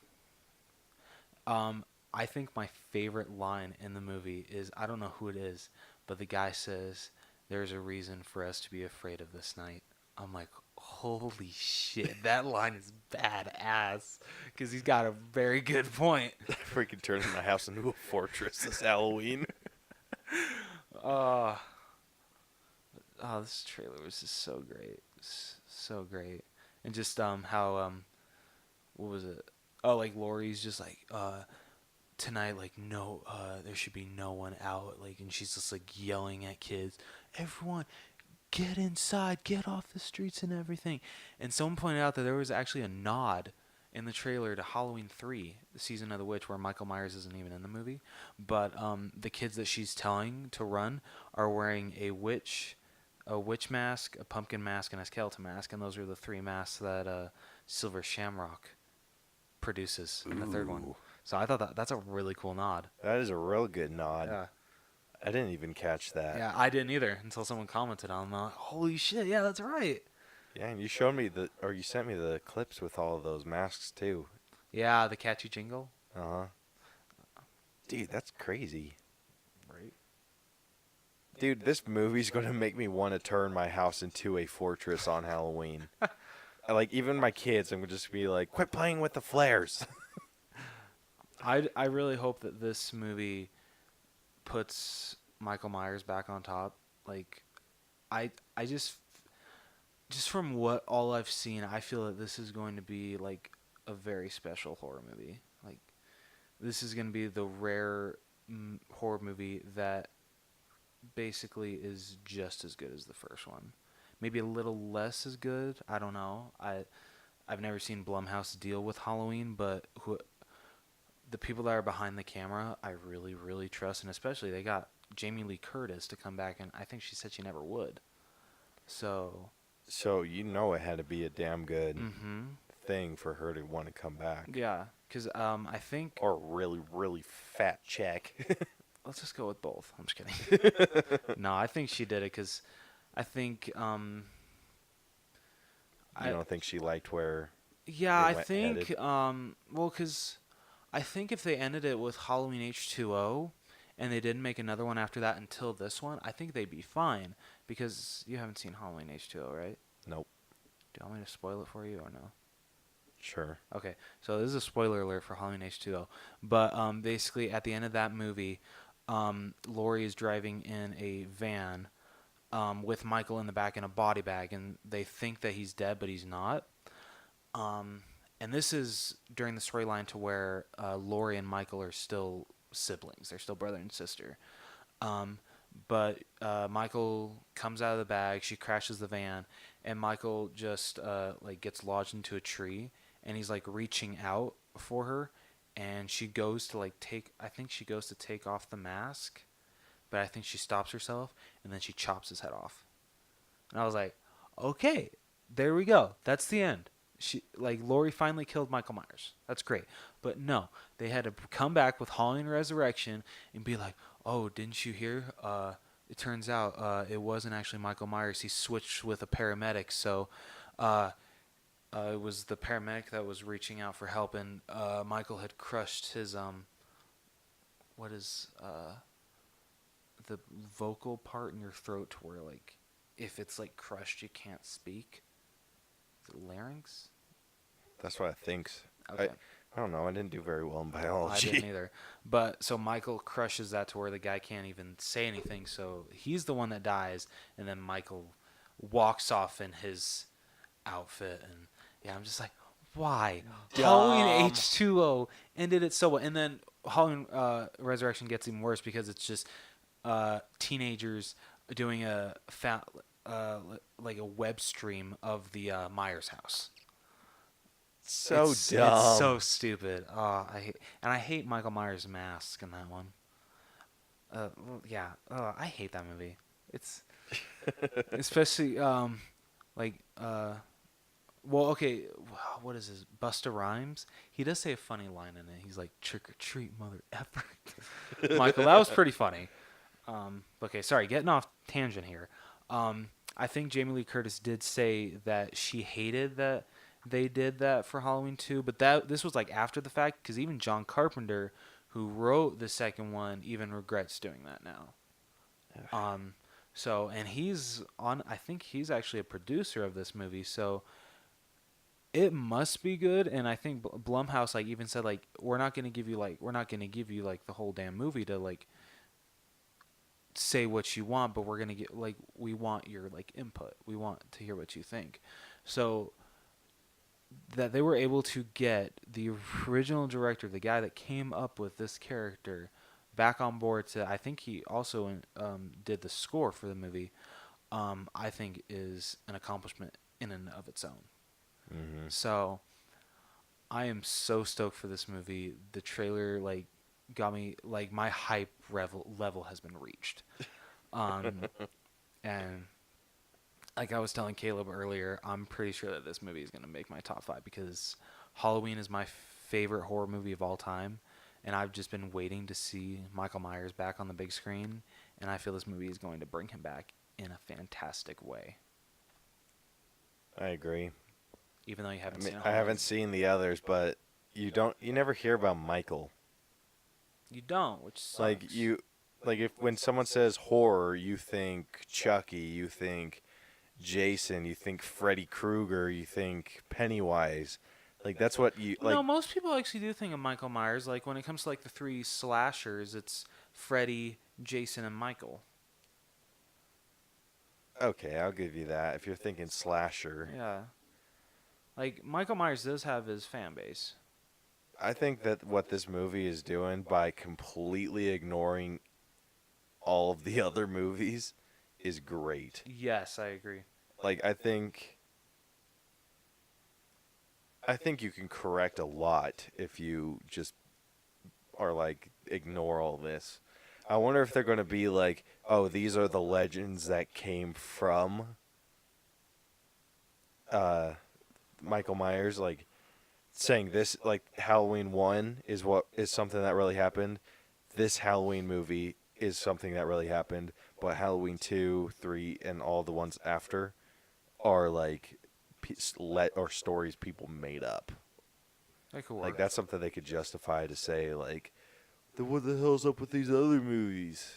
I think my favorite line in the movie is, I don't know who it is, but the guy says, "There's a reason for us to be afraid of this night." I'm like, holy shit, that line is badass, because he's got a very good point. Freaking turning my house into a fortress this Halloween. This trailer was just so great, so great, and just how what was it? Oh, like Lori's just like tonight, like no, there should be no one out, like, and she's just like yelling at kids, everyone, get inside, get off the streets and everything. And someone pointed out that there was actually a nod in the trailer to Halloween 3, the Season of the Witch, where Michael Myers isn't even in the movie, but the kids that she's telling to run are wearing a witch mask, a pumpkin mask, and a skeleton mask, and those are the 3 masks that Silver Shamrock produces in the third one. Ooh. So I thought that's a really cool nod. That is a real good nod. Yeah. I didn't even catch that. Yeah, I didn't either until someone commented on it. Like, holy shit, yeah, that's right. Yeah, and you showed me you sent me the clips with all of those masks too. Yeah, the catchy jingle. Uh-huh. Dude, that's crazy. Right. Dude, this movie's going to make me want to turn my house into a fortress on Halloween. like even my kids, I'm gonna just be like, quit playing with the flares. I really hope that this movie puts Michael Myers back on top. Like, I just from what all I've seen, I feel that this is going to be like a very special horror movie. Like, this is going to be the rare horror movie that basically is just as good as the first one. Maybe a little less as good. I don't know. I've never seen Blumhouse deal with Halloween, but the people that are behind the camera, I really, really trust, and especially they got Jamie Lee Curtis to come back, and I think she said she never would. So. So it had to be a damn good Mm-hmm. thing for her to want to come back. Yeah, because I think. Or a really, really fat check. Let's just go with both. I'm just kidding. No, I think she did it because I think. You don't think she liked where? Yeah, they I went think. headed? Well, because I think if they ended it with Halloween H2O, and they didn't make another one after that until this one, I think they'd be fine. Because you haven't seen Halloween H2O, right? Nope. Do you want me to spoil it for you or no? Sure. Okay, so this is a spoiler alert for Halloween H2O. But basically, at the end of that movie, Laurie is driving in a van with Michael in the back in a body bag, and they think that he's dead, but he's not. And this is during the storyline to where Laurie and Michael are still siblings. They're still brother and sister. But Michael comes out of the bag. She crashes the van, and Michael just like gets lodged into a tree, and he's like reaching out for her, and she goes to like take. I think she goes to take off the mask, but I think she stops herself, and then she chops his head off. And I was like, okay, there we go. That's the end. Laurie finally killed Michael Myers. That's great. But no, they had to come back with Halloween Resurrection and be like, oh, didn't you hear? It turns out it wasn't actually Michael Myers. He switched with a paramedic, so it was the paramedic that was reaching out for help, and Michael had crushed his what is the vocal part in your throat to where like if it's like crushed, you can't speak. Is it larynx? That's what I think. Okay. I don't know. I didn't do very well in I biology. didn't either. But so Michael crushes that to where the guy can't even say anything. So he's the one that dies, and then Michael walks off in his outfit, and yeah, I'm just like, why? Dumb. Halloween H2O ended it so well, and then Halloween Resurrection gets even worse because it's just teenagers doing like a web stream of the Myers house. So It's dumb. so stupid. I hate Michael Myers' mask in that one. Yeah. I hate that movie. It's especially well, okay, what is this? Busta Rhymes. He does say a funny line in it. He's like, "Trick or treat, mother effer." Michael, that was pretty funny. Okay, sorry, getting off tangent here. I think Jamie Lee Curtis did say that she hated that they did that for Halloween 2, but this was like after the fact because even John Carpenter, who wrote the second one, even regrets doing that now. So and he's on. I think he's actually a producer of this movie, so it must be good. And I think Blumhouse like even said like we're not gonna give you like the whole damn movie to like say what you want, but we're gonna get like we want your like input. We want to hear what you think. So that they were able to get the original director, the guy that came up with this character, back on board to. I think he also did the score for the movie. I think is an accomplishment in and of its own. Mm-hmm. So I am so stoked for this movie. The trailer like got me like my hype level has been reached. And like I was telling Caleb earlier, I'm pretty sure that this movie is going to make my top 5 because Halloween is my favorite horror movie of all time, and I've just been waiting to see Michael Myers back on the big screen, and I feel this movie is going to bring him back in a fantastic way. I agree. Even though you haven't seen I haven't seen the others, but you never hear about Michael. You don't, which sucks. Like when someone says horror, you think Chucky, you think Jason, you think Freddy Krueger, you think Pennywise. Like that's what you like. No, most people actually do think of Michael Myers. Like when it comes to like the three slashers, it's Freddy, Jason, and Michael. Okay, I'll give you that. If you're thinking slasher, Yeah. Like Michael Myers does have his fan base. I think that what this movie is doing by completely ignoring all of the other movies is great. Yes, I agree. Like I think you can correct a lot if you just are like ignore all this. I wonder if they're going to be like, oh, these are the legends that came from uh, Michael Myers, like saying this, like Halloween 1 is what is something that really happened. This Halloween movie is something that really happened, but Halloween 2, 3, and all the ones after are like or stories people made up. That could work. Like that's something they could justify to say like, what the hell's up with these other movies?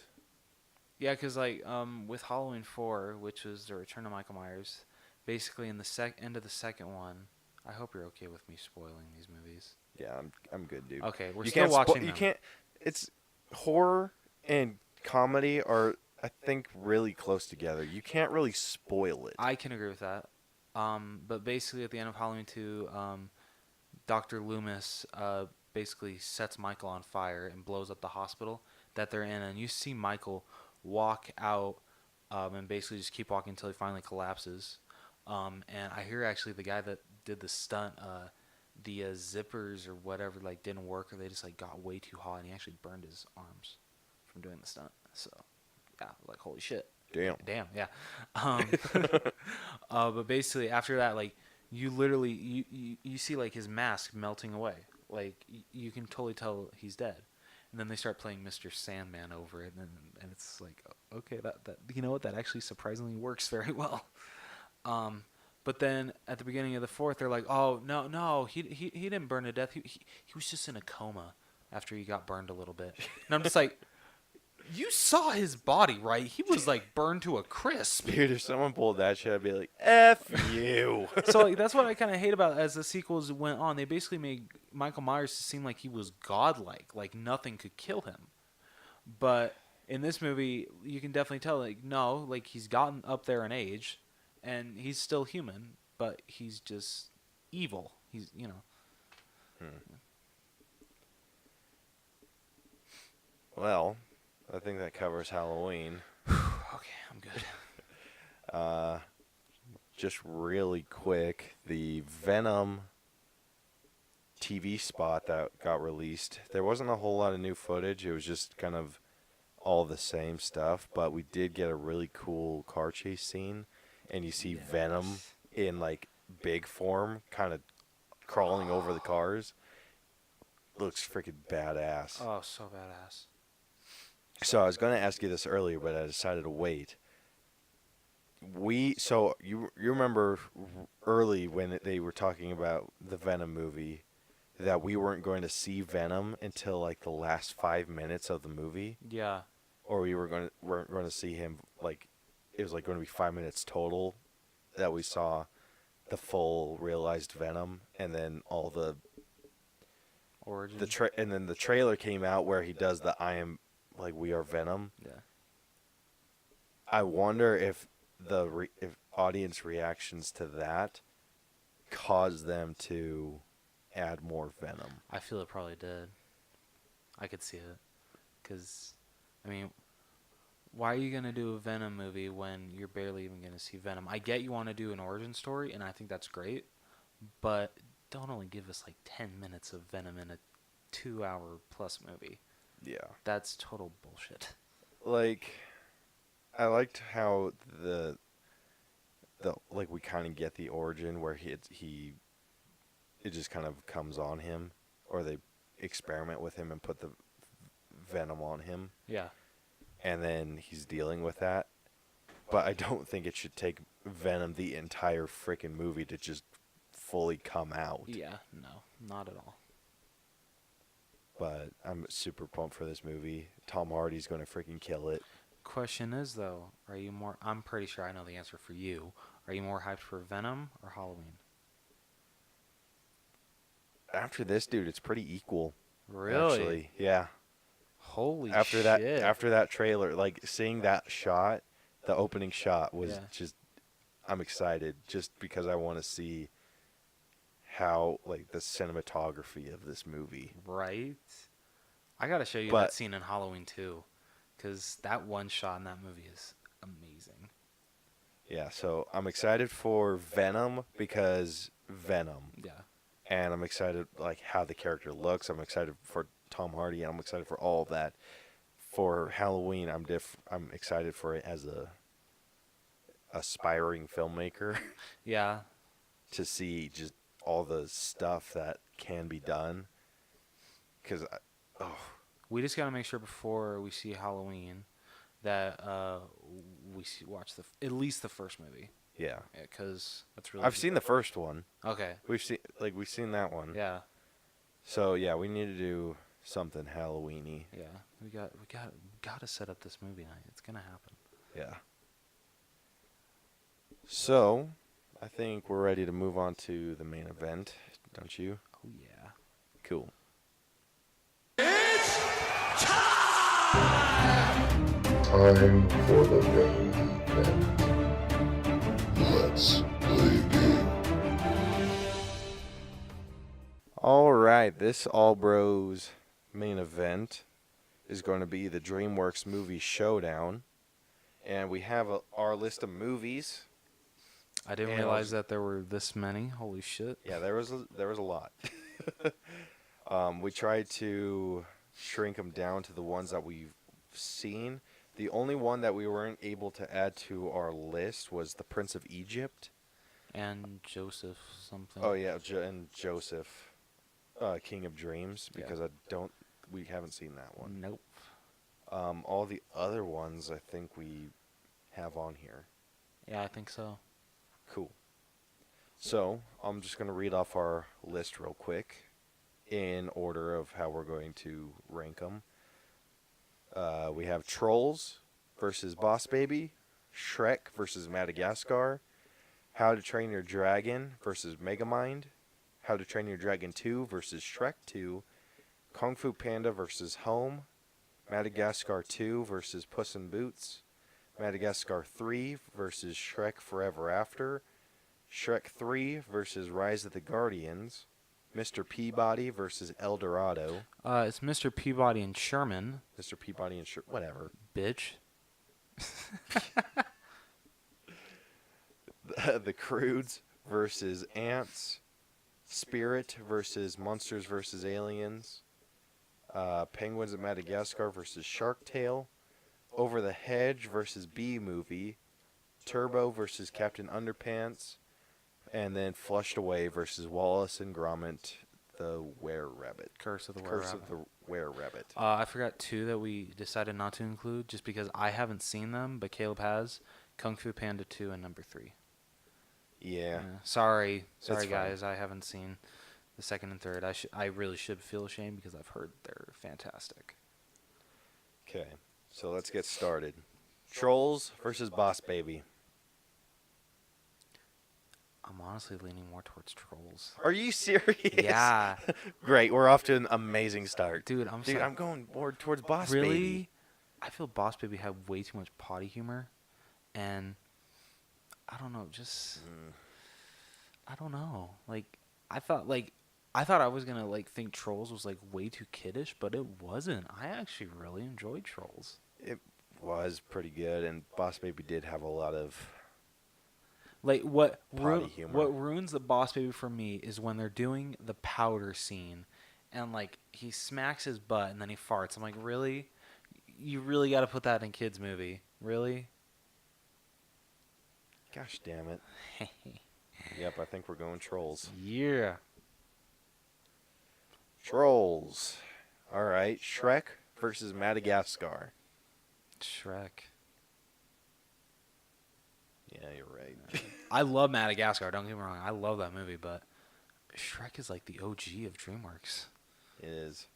Yeah, because like with Halloween 4, which was the Return of Michael Myers, basically in the end of the second one. I hope you're okay with me spoiling these movies. Yeah, I'm good, dude. Okay, we're You still can't watching you them. can't. It's horror and comedy are I think really close together. You can't really spoil it. I can agree with that. But basically at the end of Halloween 2, Dr. Loomis basically sets Michael on fire and blows up the hospital that they're in, and you see Michael walk out and basically just keep walking until he finally collapses. And I hear actually the guy that did the stunt, the zippers or whatever like didn't work, or they just like got way too hot, and he actually burned his arms from doing the stunt. So yeah, like holy shit. Damn, yeah. But basically after that, like you literally you see like his mask melting away. Like you can totally tell he's dead. And then they start playing Mr. Sandman over it, and it's like, okay, that you know what, that actually surprisingly works very well. But then at the beginning of the fourth, they're like, oh no, he didn't burn to death. He was just in a coma after he got burned a little bit. And I'm just like, you saw his body, right? He was like burned to a crisp. Dude, if someone pulled that shit, I'd be like, F you. So like that's what I kind of hate about it. As the sequels went on, they basically made Michael Myers seem like he was godlike, like nothing could kill him. But in this movie, you can definitely tell, like, no, like he's gotten up there in age, and he's still human, but he's just evil. He's, you know. Well, I think that covers Halloween. Okay, I'm good. Just really quick, the Venom TV spot that got released, there wasn't a whole lot of new footage. It was just kind of all the same stuff, but we did get a really cool car chase scene, and you see Venom in like big form kind of crawling over the cars. Looks freaking badass. Oh, so badass. So I was going to ask you this earlier, but I decided to wait. So you remember early when they were talking about the Venom movie that we weren't going to see Venom until like the last 5 minutes of the movie, Yeah. or weren't going to see him, like it was like going to be 5 minutes total that we saw the full realized Venom, and then all the Origin. and then the trailer came out where he does the I am like we are Venom. Yeah. I wonder if if audience reactions to that caused them to add more Venom. I feel it probably did. I could see it. Because, I mean, why are you going to do a Venom movie when you're barely even going to see Venom? I get you want to do an origin story, and I think that's great. But don't only give us like 10 minutes of Venom in a 2-hour-plus movie. Yeah. That's total bullshit. Like, I liked how the like we kind of get the origin where it just kind of comes on him, or they experiment with him and put the Venom on him. Yeah. And then he's dealing with that. But I don't think it should take Venom the entire freaking movie to just fully come out. Yeah, no, not at all. But I'm super pumped for this movie. Tom Hardy's going to freaking kill it. question is though, are you more? I'm pretty sure I know the answer for you. Are you more hyped for Venom or Halloween? After this, dude, it's pretty equal. Really? Actually, yeah. Holy After shit! that trailer, like seeing that shot, the opening shot was Yeah. just. I'm excited just because I want to see how like the cinematography of this movie. Right. I gotta show you that But scene in Halloween too, because that one shot in that movie is amazing. yeah, so I'm excited for Venom because Venom, Yeah. and I'm excited like how the character looks. I'm excited for Tom Hardy, and I'm excited for all of that. For Halloween, I'm excited for it as a aspiring filmmaker Yeah. to see just all the stuff that can be done. Because oh We just gotta make sure before we see Halloween that watch at least the first movie. yeah, Yeah, because that's really. I've seen the first one. Okay. We've seen that one. Yeah. So yeah, we need to do something Halloweeny. Yeah. We gotta set up this movie night. It's gonna happen. Yeah. So, I think we're ready to move on to the main event, don't you? Oh yeah. Cool. Time for the main event. Let's play a game. All right, this All Bros main event is going to be the DreamWorks movie Showdown, and we have our list of movies. I didn't And realize that there were this many. Holy shit. Yeah, there was a lot. We tried to shrink them down to the ones that we've seen. The only one that we weren't able to add to our list was The Prince of Egypt. And Joseph something. Oh yeah, and Joseph, King of Dreams, because we haven't seen that one. Nope. All the other ones I think we have on here. Yeah, I think so. Cool. So I'm just gonna read off our list real quick, in order of how we're going to rank them. We have Trolls versus Boss Baby, Shrek versus Madagascar, How to Train Your Dragon versus Megamind, How to Train Your Dragon 2 versus Shrek 2, Kung Fu Panda versus Home, Madagascar 2 versus Puss in Boots, Madagascar 3 versus Shrek Forever After, Shrek 3 versus Rise of the Guardians, Mr. Peabody versus El Dorado, It's Mr. Peabody and Sherman, Mr. Peabody and whatever. bitch. The Croods versus Ants, Spirit versus Monsters versus Aliens, Penguins of Madagascar versus Shark Tale, Over the Hedge versus Bee Movie, Turbo versus Captain Underpants, and then Flushed Away versus Wallace and Gromit, the Were-Rabbit. Curse of the Curse Were-Rabbit. of the Were-Rabbit. I forgot two that we decided not to include just because I haven't seen them, but Caleb has. Kung Fu Panda 2 and number 3. Yeah. Sorry, That's fine. guys. I haven't seen the second and third. I really should feel ashamed because I've heard they're fantastic. Okay, so let's get started. Trolls versus Boss Baby. I'm honestly leaning more towards Trolls. Are you serious? Yeah. Great, we're off to an amazing start. Dude, I'm going more towards Boss really? Baby. I feel Boss Baby had way too much potty humor, and I don't know, I don't know. I thought I was gonna think Trolls was way too kiddish, but it wasn't. I actually really enjoyed Trolls. It was pretty good, and Boss Baby did have a lot of What potty humor. what ruins the Boss Baby for me is when they're doing the powder scene, and he smacks his butt and then he farts. I'm like, really? You really got to put that in kids' movie? Really? Gosh damn it. Yep, I think we're going Trolls. Yeah. Trolls. All right, Shrek versus Madagascar. Shrek. Yeah, you're right. I love Madagascar. Don't get me wrong. I love that movie, but Shrek is like the OG of DreamWorks. It is.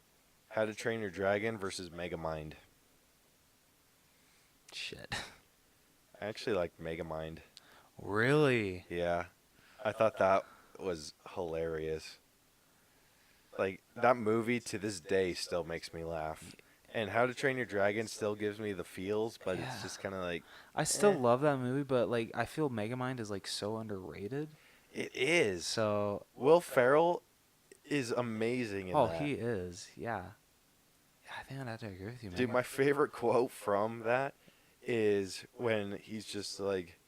How to Train Your Dragon versus Megamind. Shit. I actually like Megamind. Really? Yeah. I thought that was hilarious. Like, that movie to this day still makes me laugh. And How to Train Your Dragon still gives me the feels, but Yeah. it's just kind of like, I still love that movie, but like I feel Megamind is like so underrated. it is. So, Will Ferrell is amazing in that. he is. Yeah. Yeah, I think I'd have to agree with you, Dude, Megamind. my favorite quote from that is when he's just like,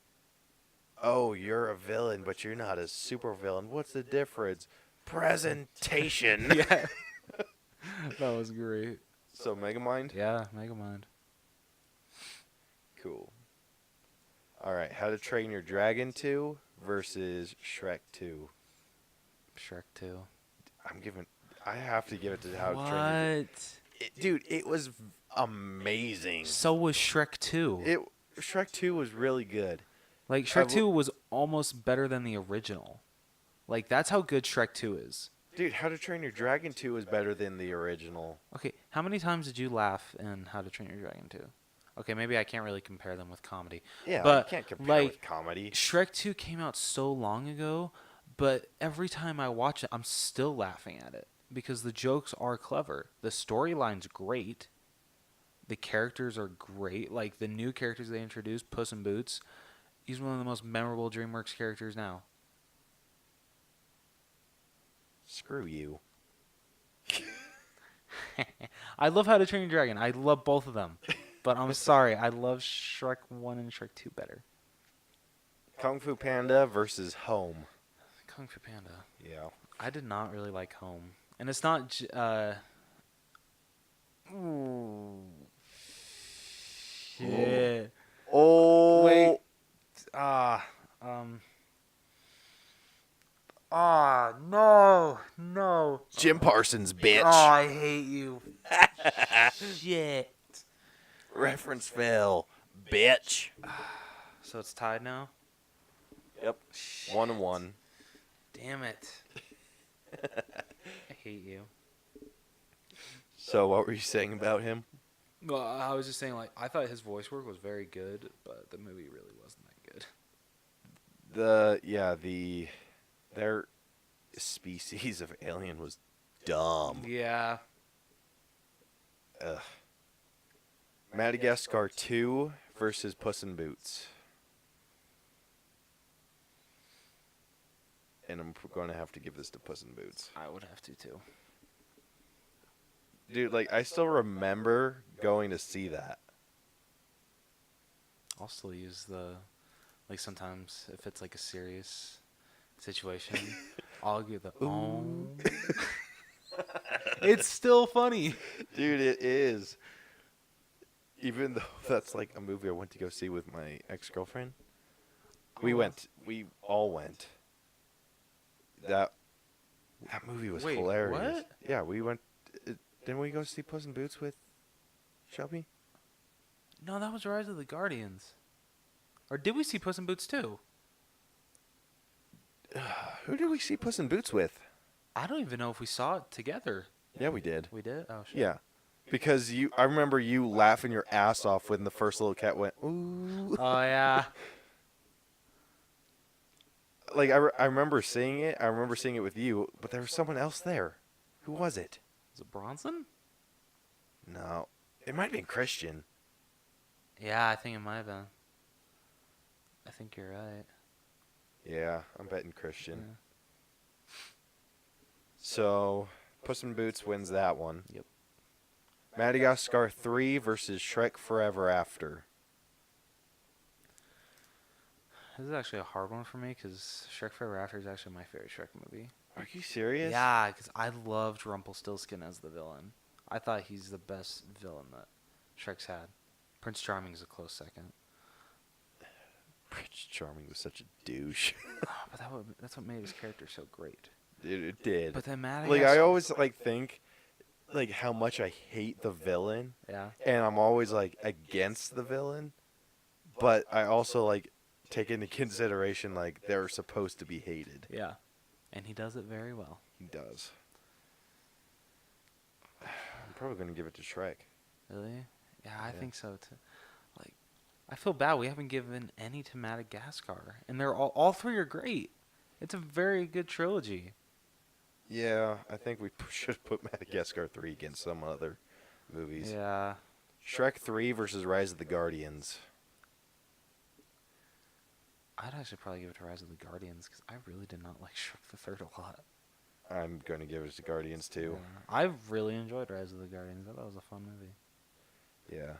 "Oh, you're a villain, but you're not a super villain. What's the difference? Presentation." Yeah. That was great. So Megamind? Yeah, Megamind. Cool. All right, How to Train Your Dragon 2 versus Shrek 2. Shrek 2. I have to give it to How to Train Your Dragon. What? Dude, it was amazing. So was Shrek 2. Shrek 2 was really good. Like Shrek 2 was almost better than the original. Like that's how good Shrek 2 is. Dude, How to Train Your Dragon 2 is better than the original. Okay, how many times did you laugh in How to Train Your Dragon 2? Okay, maybe I can't really compare them with comedy. Yeah, but you can't compare like with comedy. Shrek 2 came out so long ago, but every time I watch it, I'm still laughing at it because the jokes are clever. The storyline's great. The characters are great. Like the new characters they introduced, Puss in Boots, he's one of the most memorable DreamWorks characters now. Screw you. I love How to Train Your Dragon. I love both of them. But I'm sorry, I love Shrek 1 and Shrek 2 better. Kung Fu Panda versus Home. Kung Fu Panda. Yeah. I did not really like Home. And it's not... Ooh. Shit. Oh. Wait. No. No. Jim Parsons, bitch. Oh, I hate you. Shit. Reference fail, bitch. So it's tied now? Yep. 1-1. Damn it. I hate you. So what were you saying about him? Well, I was just saying, like, I thought his voice work was very good, but the movie really wasn't that good. Their species of alien was dumb. Yeah. Ugh. Madagascar 2 versus Puss in Boots. And I'm going to have to give this to Puss in Boots. I would have to, too. Dude, like, I still remember going to see that. I'll still use the... Like, sometimes, if it's, like, a serious situation, I'll give the... Oh. It's still funny. Dude, it is. Even though that's, like, a movie I went to go see with my ex-girlfriend. We all went. That movie was Wait, hilarious. what? Yeah, we went... Didn't we go see Puss in Boots with Shelby? No, that was Rise of the Guardians. Or did we see Puss in Boots, too? Who did we see Puss in Boots with? I don't even know if we saw it together. Yeah, we did. We did? Oh, shit. Yeah. Because I remember you laughing your ass off when the first little cat went, ooh. Oh, yeah. Like, I remember seeing it. I remember seeing it with you, but there was someone else there. Who was it? Was it Bronson? No. It might have been Christian. Yeah, I think it might have been. I think you're right. Yeah, I'm betting Christian. Yeah. So, Puss in Boots wins that one. Yep. Madagascar 3 versus Shrek Forever After. This is actually a hard one for me because Shrek Forever After is actually my favorite Shrek movie. Are you serious? Yeah, because I loved Rumpelstiltskin as the villain. I thought he's the best villain that Shrek's had. Prince Charming is a close second. Prince Charming was such a douche. But that's what made his character so great. Dude, it did. But then Madagascar... Like, I always, like, think, like, how much I hate the villain. Yeah. And I'm always, like, against the villain. But I also, like, take into consideration, like, they're supposed to be hated. Yeah. And he does it very well. He does. I'm probably going to give it to Shrek. Really? Yeah, I Yeah. think so, too. Like, I feel bad we haven't given any to Madagascar, and they're all three are great. It's a very good trilogy. Yeah, I think we should put Madagascar 3 against some other movies. Yeah. Shrek 3 versus Rise of the Guardians. I'd actually probably give it to Rise of the Guardians because I really did not like Shrek the Third a lot. I'm going to give it to Guardians too. Yeah. I really enjoyed Rise of the Guardians. I thought it was a fun movie. Yeah.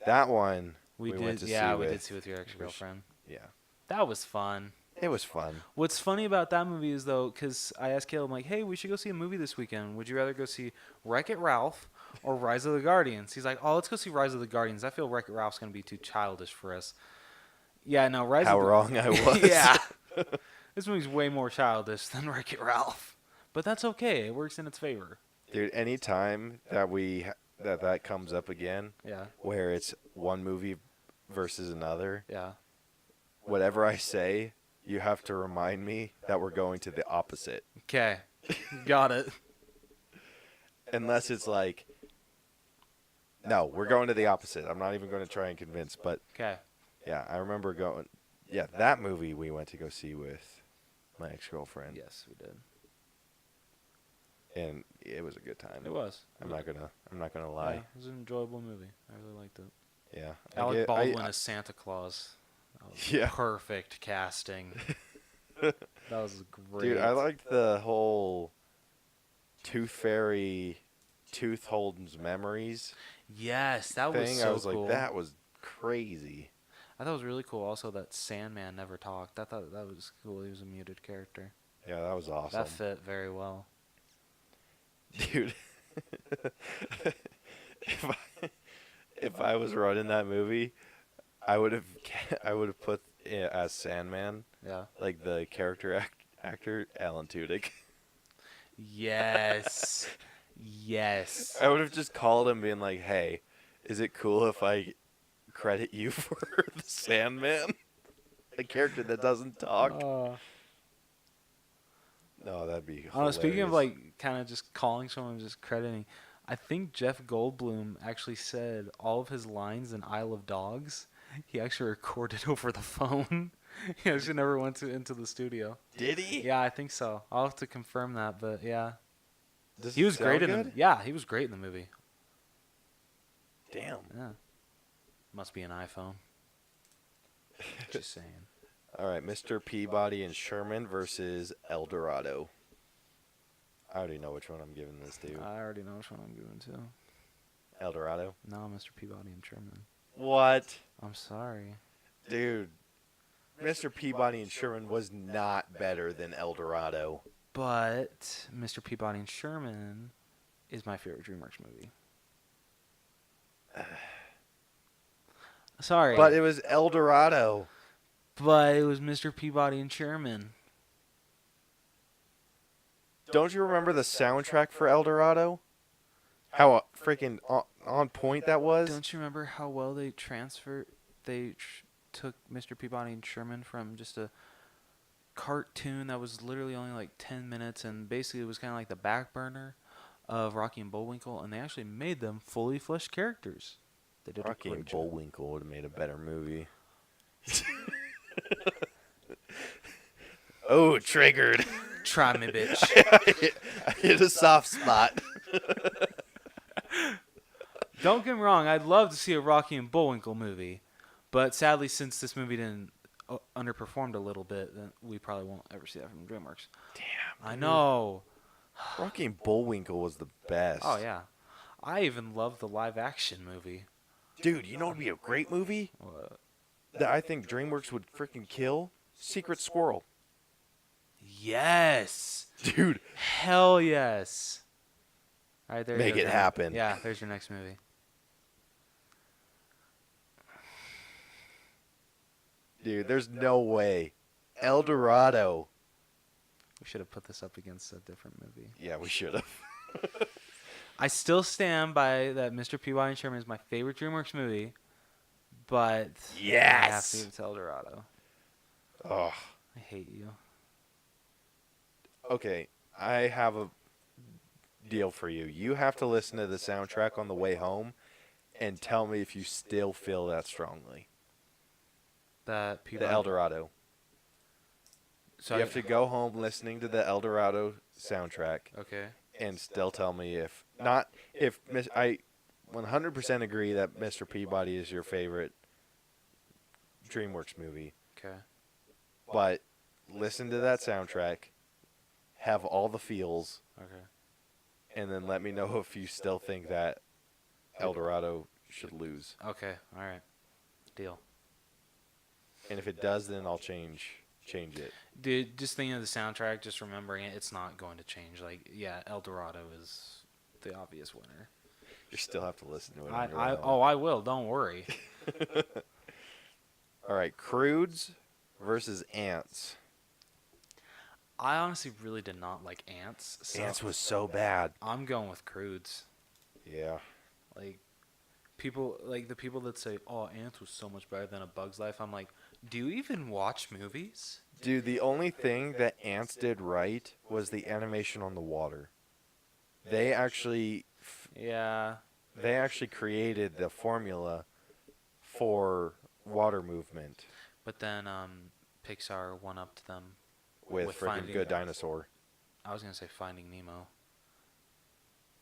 That one We went to did, see yeah, we with, did see with your ex-girlfriend. Yeah. That was fun. It was fun. What's funny about that movie is, though, because I asked Caleb, like, hey, we should go see a movie this weekend. Would you rather go see Wreck-It Ralph or Rise of the Guardians? He's like, oh, let's go see Rise of the Guardians. I feel Wreck-It Ralph's going to be too childish for us. Yeah, no, Rise How of the... wrong I was. Yeah. This movie's way more childish than Wreck-It Ralph. But that's okay. It works in its favor. Dude, any time that that comes up again, Yeah. where it's one movie versus another, Yeah. whatever I say, you have to remind me that we're going to the opposite. Okay. Got it. Unless it's like, no, we're going to the opposite. I'm not even going to try and convince, but Okay. yeah, I remember going, yeah, that movie we went to go see with my ex-girlfriend, Yes, we did. and it was a good time. It was. I'm not gonna Yeah, lie. it was an enjoyable movie. I really liked it. Yeah. Alec Baldwin as Santa Claus. That was Yeah. perfect casting. That was great. Dude, I liked the whole Tooth Fairy, Tooth Holden's Memories Yes, that thing. was so I was cool. like, that was crazy. I thought it was really cool also that Sandman never talked. I thought that was cool. He was a muted character. Yeah, that was awesome. That fit very well. Dude, if I was running that movie, I would have put it as Sandman, Yeah. like the character actor Alan Tudyk. Yes. Yes. I would have just called him being like, "Hey, is it cool if I credit you for the Sandman, the character that doesn't talk?" No, that'd be hilarious. Speaking of like kind of just calling someone just crediting, I think Jeff Goldblum actually said all of his lines in Isle of Dogs. He actually recorded over the phone. He actually never went into the studio. Did he? Yeah, I think so. I'll have to confirm that, but yeah, Does he it was great sound in good? the yeah he was great in the movie. Damn. Yeah, must be an iPhone. Just saying. All right, Mr. Peabody and Sherman versus El Dorado. I already know which one I'm giving this to. I already know which one I'm giving to. El Dorado. No, Mr. Peabody and Sherman. What? I'm sorry. Dude, Mr. Peabody and Sherman was not better than El Dorado. But Mr. Peabody and Sherman is my favorite DreamWorks movie. Sorry. But it was El Dorado. But it was Mr. Peabody and Sherman. Don't you remember the soundtrack for El Dorado? How freaking on point that was? Don't you remember how well they transferred? They took Mr. Peabody and Sherman from just a cartoon that was literally only like 10 minutes, and basically it was kind of like the back burner of Rocky and Bullwinkle, and they actually made them fully fleshed characters. They did Rocky a and great job. Bullwinkle would have made a better movie. Oh, triggered. Try me, bitch. I hit a soft spot. Don't get me wrong, I'd love to see a Rocky and Bullwinkle movie, but sadly, since this movie didn't underperformed a little bit, then we probably won't ever see that from DreamWorks. Damn. I know. Rocky and Bullwinkle was the best. Oh yeah, I even love the live action movie. Dude, you know what would be a great movie that I think DreamWorks would freaking kill? Secret Squirrel. Yes. Dude. Hell yes. All right, there. Make you go, it Dan. happen. Yeah, there's your next movie. Dude, there's no way. El Dorado. We should have put this up against a different movie. Yeah, we should have. I still stand by that Mr. Peabody and Sherman is my favorite DreamWorks movie, but I have to give it to El Dorado. Oh. I hate you. Okay, I have a deal for you. You have to listen to the soundtrack on the way home and tell me if you still feel that strongly. that The people. El Dorado. So You have to go home listening to the El Dorado soundtrack Okay. and still tell me I 100% agree that Mr. Peabody is your favorite DreamWorks movie, Okay. but listen to that soundtrack, have all the feels, Okay. and then let me know if you still think that El Dorado should lose. Okay. All right. Deal. And if it does, then I'll change it. Dude, just thinking of the soundtrack, just remembering it, it's not going to change. Like, yeah, El Dorado is the obvious winner. You still have to listen to it. I will. Don't worry. All right, Crudes versus Ants. I honestly really did not like Ants. So Ants was so bad. I'm going with Crudes. Yeah. Like, the people that say, "Oh, Ants was so much better than A Bug's Life." I'm like, do you even watch movies? Dude, the only thing that Ants did right was the animation on the water. They actually Yeah. created the formula for water movement But then Pixar won up to them. with With freaking Finding- Good Dinosaur. I was gonna say Finding Nemo.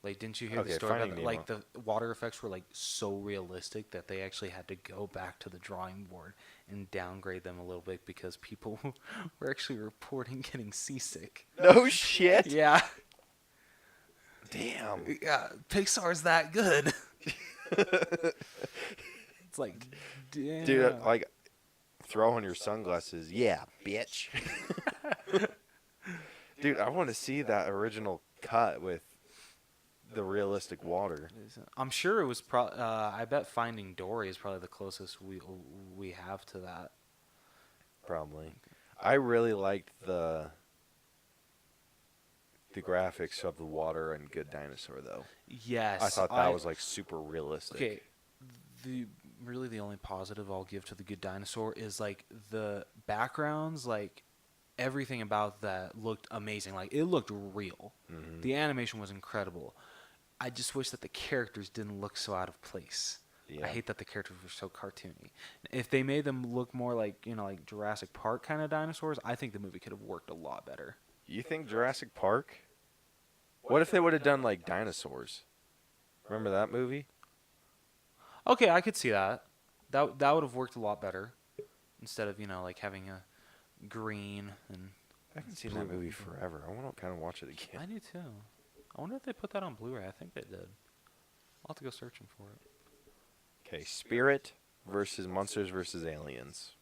Like, didn't you hear the Okay, story about Finding like the water effects were like so realistic that they actually had to go back to the drawing board and downgrade them a little bit because people were actually reporting getting seasick. No shit. Yeah, Damn. yeah, Pixar's that good. It's like, damn. Dude, like, throw on your sunglasses. Yeah, bitch. Dude, I want to see that original cut with the realistic water. I'm sure it was I bet Finding Dory is probably the closest we have to that. Probably. I really liked the graphics of the water and Good Dinosaur, though. Yes, I thought that was like super realistic. okay. The only positive I'll give to the Good Dinosaur is like the backgrounds, like everything about that looked amazing. Like, it looked real. Mhm. The animation was incredible. I just wish that the characters didn't look so out of place. Yeah. I hate that the characters were so cartoony. If they made them look more like, like Jurassic Park kind of dinosaurs, I think the movie could have worked a lot better. You think Jurassic Park? What if they would have done like dinosaurs? Remember that movie? Okay, I could see that. That would have worked a lot better instead of, like having a green and I haven't seen that movie forever. I want to kind of watch it again. I do too. I wonder if they put that on Blu-ray. I think they did. I'll have to go searching for it. Okay, Spirit versus Monsters versus Aliens.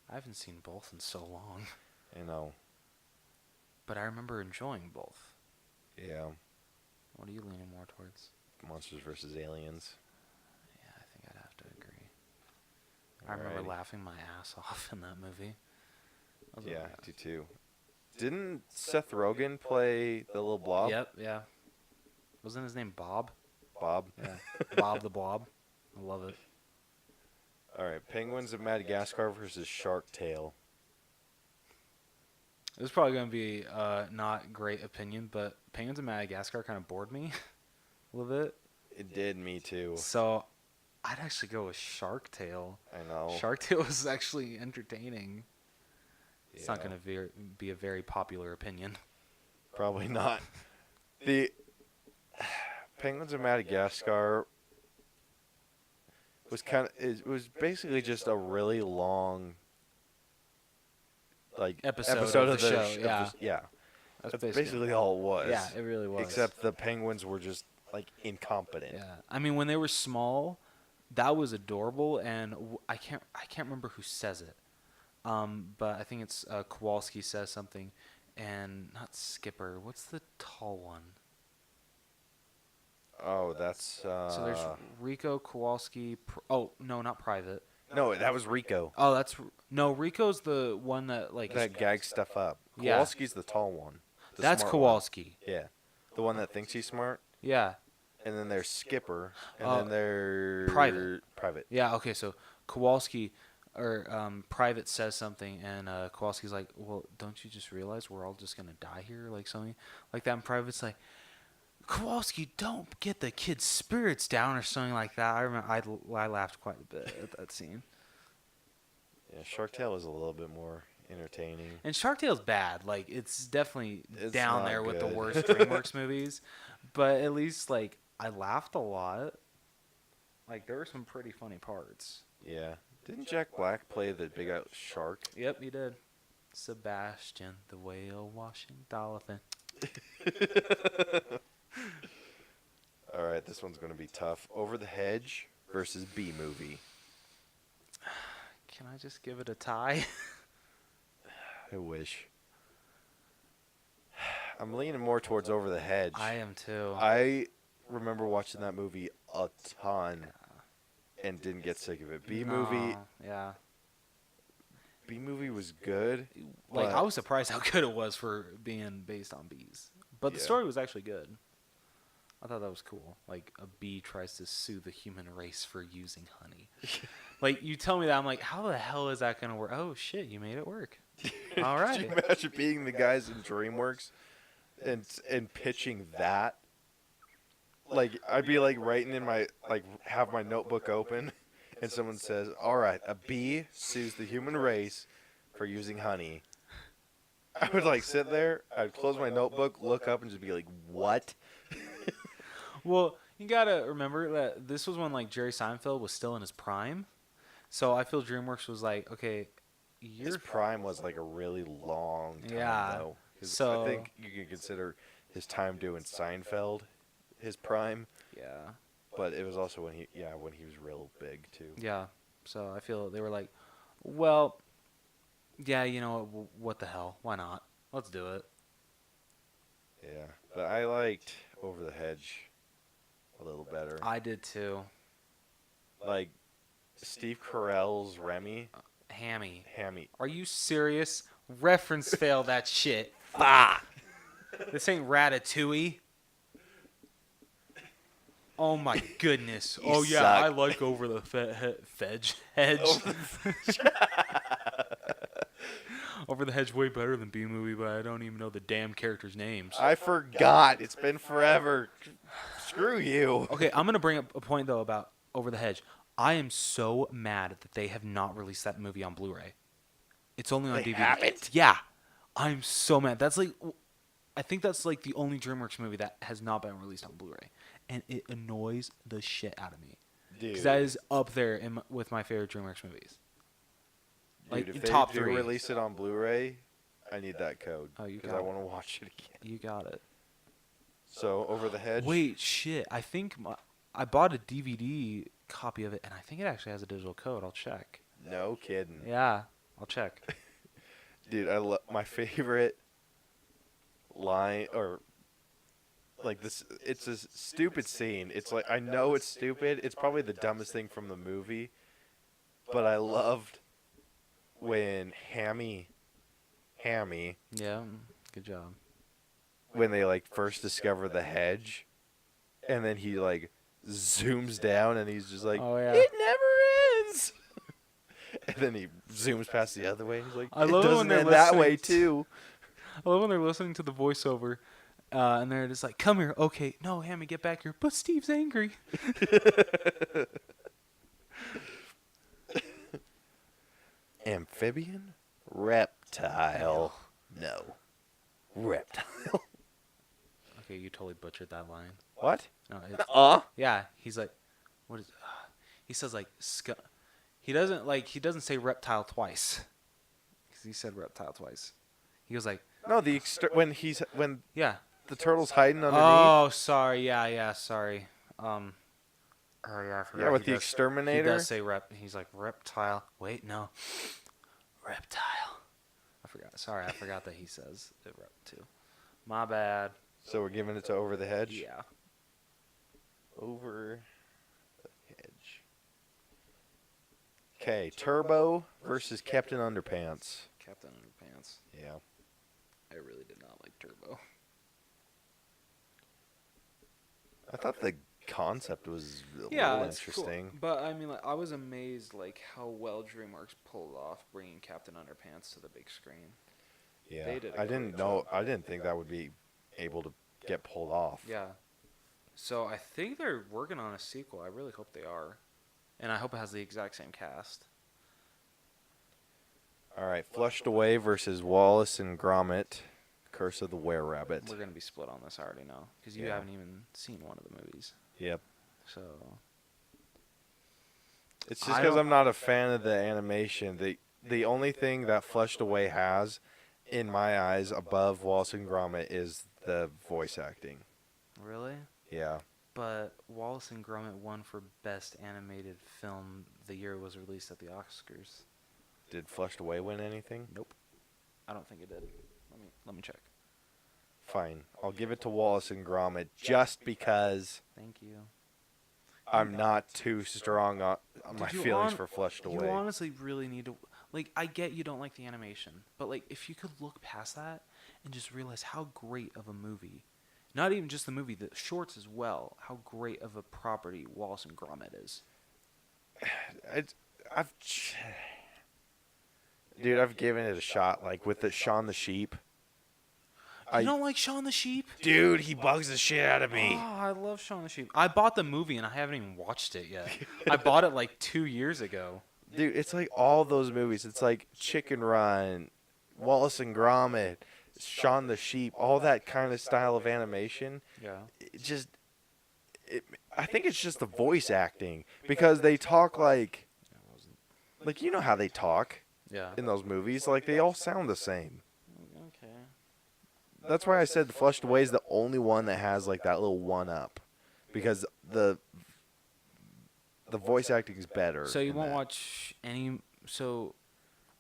I haven't seen both in so long, I know. but I remember enjoying both. Yeah. What are you leaning more towards? Monsters versus Aliens. Yeah, I think I'd have to agree. I remember Alrighty. laughing my ass off in that movie. That was a Yeah, laugh. do too. Didn't Seth Rogen play the little blob? Yep, yeah. Wasn't his name Bob? Bob. Yeah, Bob the Blob. I love it. All right, Penguins of Madagascar versus Shark Tale. It was probably going to be not great opinion, but Penguins of Madagascar kind of bored me a little bit. It did me too. So I'd actually go with Shark Tale. I know. Shark Tale was actually entertaining. It's not Yeah. going to be a very popular opinion. Probably not. The Penguins of Madagascar was it was basically just a really long Episode of of the show, yeah. Yeah. That's basically- basically all it was. Yeah, it really was. Except the penguins were just like incompetent. Yeah, I mean, when they were small, that was adorable, and I can't remember who says it, but I think it's Kowalski says something, and not Skipper. What's the tall one? Oh, that's So there's Rico, Kowalski. Oh no, not Private. no, that was Rico. Oh, no. Rico's the one that like. That gags stuff up. Yeah. Kowalski's the tall one. The That's smart one. Kowalski. Yeah, the one that thinks he's smart. Yeah. And then there's Skipper, and Uh, then there's Private. Private. Yeah. Okay. So Kowalski or Private says something, and Kowalski's like, "Well, don't you just realize we're all just gonna die here, like something like that?" And Private's like, Kowalski, don't get the kid's spirits down or something like that. I remember I laughed quite a bit at that scene. Yeah, Shark Tale was a little bit more entertaining. And Shark Tale's bad. Like, it's definitely It's down not there with the good. worst DreamWorks movies. But at least, like, I laughed a lot. Like, there were some pretty funny parts. Yeah. Didn't Jack Black play the big shark? Yep, he did. Sebastian, the whale washing dolphin. All right, this one's going to be tough. Over the Hedge versus B movie. Can I just give it a tie? I wish. I'm leaning more towards Over the Hedge. I am too. I remember watching that movie a ton and didn't get sick of it. B movie was good. Like, but- I was surprised how good it was for being based on bees. But the Yeah. story was actually good. I thought that was cool. Like, a bee tries to sue the human race for using honey. Like, you tell me that, I'm like, how the hell is that going to work? Oh, shit, you made it work. All right. Could you imagine being the guys in DreamWorks and pitching that? Like, I'd be like writing in my, like, have my notebook open, and someone says, all right, a bee sues the human race for using honey. I would, like, sit there, I'd close my notebook, look up, and just be like, what? Well, you got to remember that this was when, like, Jerry Seinfeld was still in his prime. So I feel DreamWorks was like, okay, His prime was, like, a really long time, Yeah, though. 'Cause so- I think you can consider his time doing Seinfeld his prime. Yeah. But it was also when he was real big too. Yeah. So I feel they were like, well, yeah, you know what the hell? Why not? Let's do it. Yeah, but I liked Over the Hedge a little better. I did too. Like Steve Carell's Remy, Hammy. Hammy. Are you serious? Reference fail that shit. Bah! This ain't Ratatouille. Oh my goodness. You Oh yeah, suck. I like Over the Hedge. Over the Hedge way better than B movie, but I don't even know the damn characters' names. I forgot. It's been forever. Screw you. Okay, I'm gonna bring up a point though about Over the Hedge. I am so mad that they have not released that movie on Blu-ray. It's only on They DVD. haven't? Yeah, I'm so mad. That's like, I think that's like the only DreamWorks movie that has not been released on Blu-ray, and it annoys the shit out of me Dude, because that is up there with my favorite DreamWorks movies. Like, if in they top do 3. release it on Blu-ray, I need that code. Oh, you because got I it. want to watch it again. You got it. So Over the Hedge. Wait, shit. I think I bought a DVD copy of it, and I think it actually has a digital code. I'll check. No kidding. Yeah, I'll check. Dude, my favorite line, or like this, it's a stupid scene. It's like, I know it's stupid. It's probably the dumbest thing from the movie, but I loved when Hammy, Yeah, good job. when they like first discover the hedge, and then he like zooms down and he's just like, Oh, yeah. it never ends. And then he zooms past the other way and he's like, I it love it when doesn't they're end that way listening too. I love when they're listening to the voiceover, and they're just like, "Come here, okay, no, Hammy, get back here." But Steve's angry. Amphibian? Reptile. No. Reptile. Okay, you totally butchered that line. What? No, it's, Uh? yeah, he's like, what is? He says like, he doesn't say reptile twice, because he said reptile twice. He goes like, No, when yeah. the turtle's hiding underneath. Oh, sorry. Yeah, sorry. Oh yeah, I forgot. Yeah, with He the does- exterminator. He does say He's like reptile. Wait, no. Reptile. I forgot. Sorry, I forgot that he says it rep too. My bad. So we're giving it to Over the Hedge. Yeah. Over the Hedge. Okay, Turbo versus Captain Underpants. Captain Underpants. Yeah. I really did not like Turbo. I thought the concept was a Yeah, little it's interesting. cool. But I mean, like, I was amazed like how well DreamWorks pulled off bringing Captain Underpants to the big screen. Yeah. They did a I didn't great know. job. I didn't think that would be able to get pulled off. Yeah. So I think they're working on a sequel. I really hope they are, and I hope it has the exact same cast. All right, Flushed Away versus Wallace and Gromit, Curse of the Were-Rabbit. We're gonna be split on this. I already know because you Yeah. haven't even seen one of the movies. Yep. So It's I just because don't- I'm not a fan of the animation. The only thing that Flushed Away has, in my eyes, above Wallace and Gromit is the voice acting. really, Yeah. but Wallace and Gromit won for best animated film the year it was released at the Oscars. Did Flushed Away win anything? Nope, I don't think it did. Let me check. Fine. I'll give it to Wallace and Gromit just because Thank you. I'm not too strong on my Did you feelings hon- for Flushed You Away. honestly really need to like. I get you don't like the animation, but like if you could look past that and just realize how great of a movie, not even just the movie, the shorts as well, how great of a property Wallace and Gromit is. I've given it a shot, like with the Shaun the Sheep. You don't like Shaun the Sheep? Dude, he bugs the shit out of me. Oh, I love Shaun the Sheep. I bought the movie and I haven't even watched it yet. I bought it like 2 years ago. Dude, it's like all those movies. It's like Chicken Run, Wallace and Gromit, Shaun the Sheep, all that kind of style of animation. Yeah. I think it's just the voice acting because they talk like you know how they talk Yeah. in those movies. Like they all sound the same. Okay. That's why I said the Flushed Away is the only one that has like that little one up, because the voice acting is better. So you in won't that. watch any. So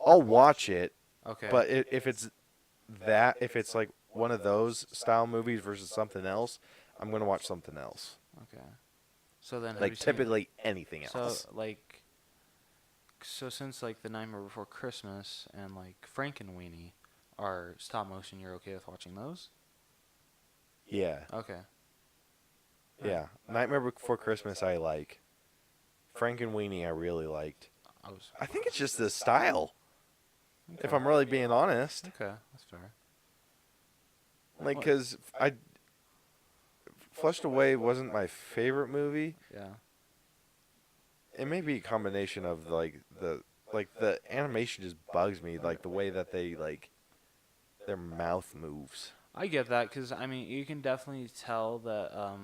I'll watch it, okay. but if it's like one of those style movies versus something else, I'm gonna watch something else. Okay. So then, have Like you seen- typically anything else. So since like The Nightmare Before Christmas and like Frankenweenie are stop motion, you're okay with watching those? Yeah, Okay. yeah. Nightmare Before Christmas I like. Frankenweenie I really liked. I think it's just the style. If I'm really being honest, Okay, that's fair. like because Flushed Away wasn't my favorite movie. Yeah. It may be a combination of the animation just bugs me, like the way that they like their mouth moves. I get that because I mean you can definitely tell that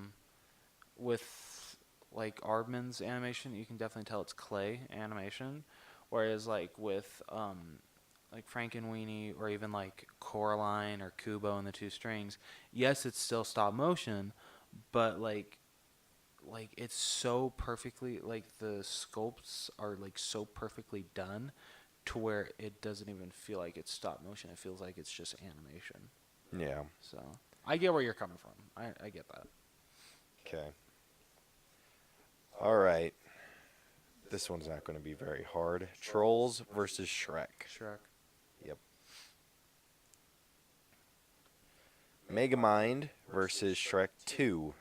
with like Aardman's animation, you can definitely tell it's clay animation, whereas like with like Frankenweenie or even like Coraline or Kubo and the Two Strings, yes, it's still stop motion, but like it's so perfectly like the sculpts are like so perfectly done to where it doesn't even feel like it's stop motion. It feels like it's just animation. Yeah. So I get where you're coming from. I get that. Okay. All right. This one's not going to be very hard. Trolls versus Shrek. Shrek. Yep. Megamind versus Shrek 2.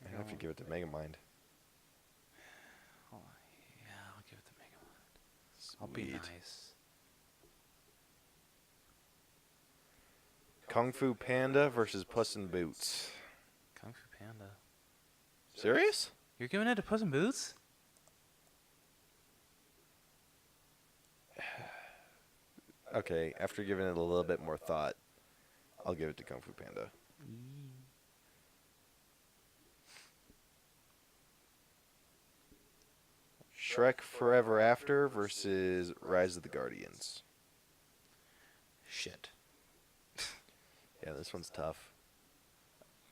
I have to give it to Megamind. Oh, yeah, I'll give it to Megamind. I'll be Sweet. nice. Kung Fu Panda versus Puss in Boots. Kung Fu Panda. Serious? You're giving it to Puss in Boots? Okay, after giving it a little bit more thought, I'll give it to Kung Fu Panda. Shrek Forever After versus Rise of the Guardians. Shit. Yeah, this one's tough.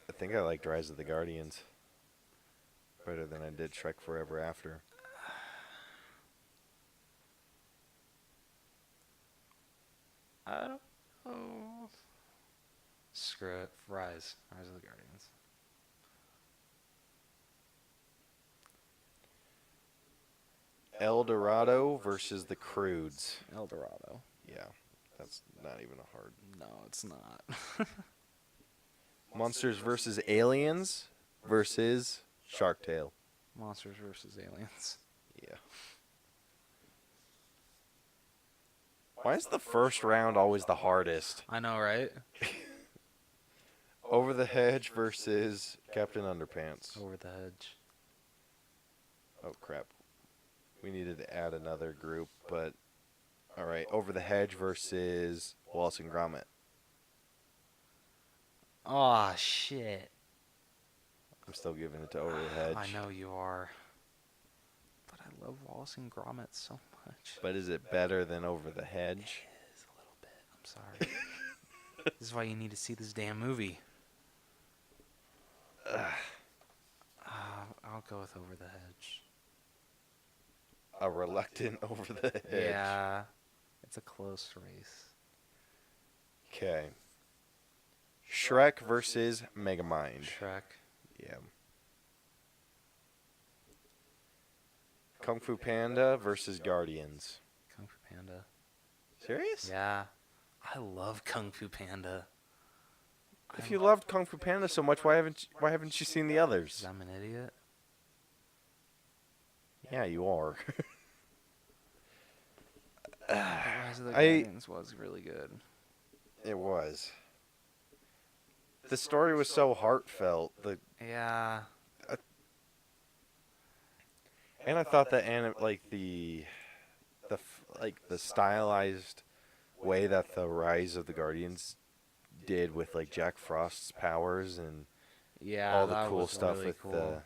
I think I liked Rise of the Guardians better than I did Shrek Forever After. I don't know. Screw it. Rise of the Guardians. El Dorado versus the Croods. El Dorado. Yeah, that's not even a hard. No, it's not. Monsters versus Aliens versus Shark Tale. Monsters versus Aliens. Yeah. Why is the first round always the hardest? I know, right? Over the Hedge versus Captain Underpants. Over the Hedge. Oh, crap. We needed to add another group, but... All right, Over the Hedge versus Wallace and Gromit. Oh, shit. I'm still giving it to Over the Hedge. I know you are. But I love Wallace and Gromit so much. But is it better than Over the Hedge? It is a little bit. I'm sorry. This is why you need to see this damn movie. I'll go with Over the Hedge. A reluctant Over the Hedge. Yeah. It's a close race. Okay. Shrek versus Megamind. Shrek. Yeah. Kung Fu Panda versus Guardians. Kung Fu Panda. Serious? Yeah. I love Kung Fu Panda. If you loved Kung Fu Panda so much, why haven't you seen the others? 'Cause I'm an idiot. Yeah, you are. Rise of the Guardians was really good. It was. The story was so heartfelt. Yeah. And I thought that the stylized way that the Rise of the Guardians did with like Jack Frost's powers and Yeah, all the that cool was stuff really with cool.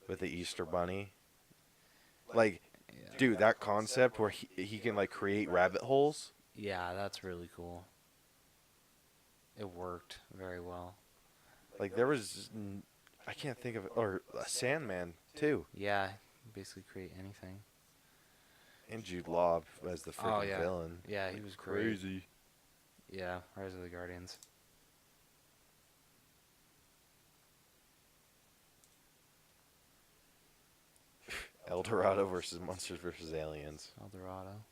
the Easter Bunny. Like, Yeah. dude, that concept where he can like create rabbit holes. Yeah, that's really cool. It worked very well. Like I can't think of it, or Sandman too, Yeah, basically create anything. and Jude Law as the freaking yeah. villain. Yeah, he was great. Crazy. Yeah, Rise of the Guardians. El Dorado versus Monsters versus Aliens. El Dorado.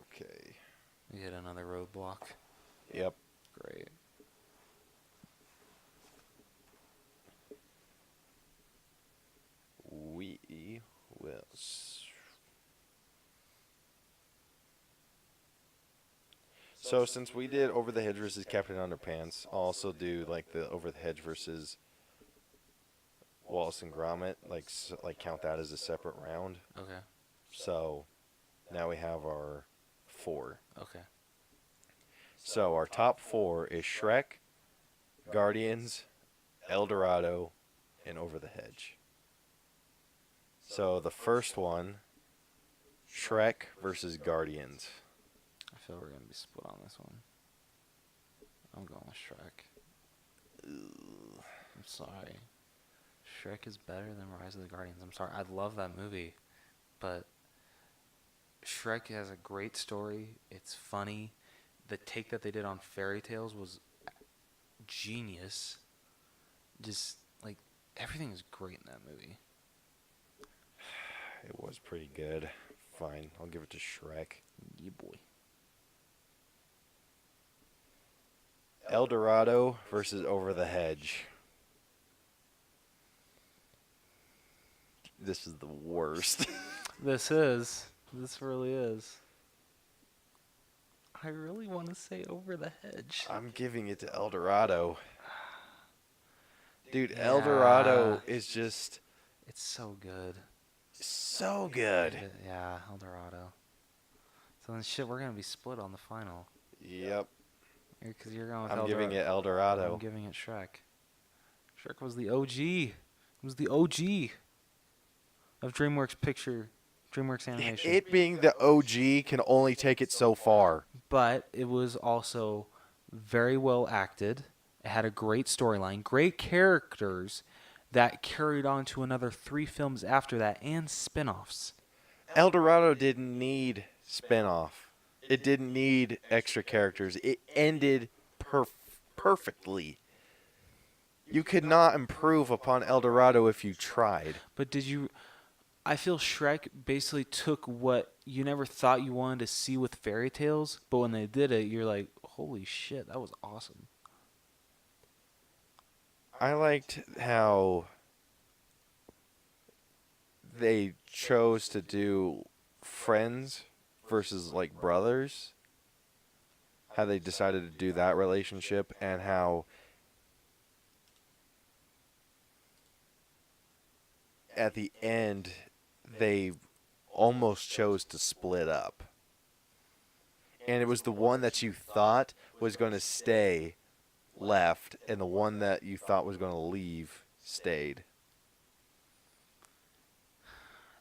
Okay. We hit another roadblock. Yep. Great. We will. So since we did Over the Hedge versus Captain Underpants, I'll also do like the Over the Hedge versus Wallace and Gromit. Like count that as a separate round. Okay. So now we have our 4. Okay. So our top 4 is Shrek, Guardians, El Dorado, and Over the Hedge. So the first one, Shrek versus Guardians. I feel we're gonna be split on this one. I'm going with Shrek. I'm sorry. Shrek is better than Rise of the Guardians. I'm sorry. I love that movie, but Shrek has a great story. It's funny. The take that they did on fairy tales was genius. Just like everything is great in that movie. It was pretty good. Fine, I'll give it to Shrek. Yeah, boy. El Dorado versus Over the Hedge. This is the worst. This really is. I really want to say Over the Hedge. I'm giving it to El Dorado. Dude, El Dorado is just It's so good. so good. Yeah, El Dorado. So then, shit, we're gonna be split on the final. Yep. Because you're going with I'm El giving Dorado. it El Dorado. I'm giving it Shrek. Shrek was the OG. It was the OG of DreamWorks animation. It being the OG can only take it so far. But it was also very well acted. It had a great storyline, great characters that carried on to another 3 films after that, and spin-offs. El Dorado didn't need spin-off. It didn't need extra characters. It ended perfectly. You could not improve upon El Dorado if you tried. But I feel Shrek basically took what you never thought you wanted to see with fairy tales, but when they did it, you're like, holy shit, that was awesome. I liked how they chose to do friends versus like brothers, how they decided to do that relationship, and how at the end they almost chose to split up. And it was the one that you thought was going to stay left, and the one that you thought was going to leave stayed.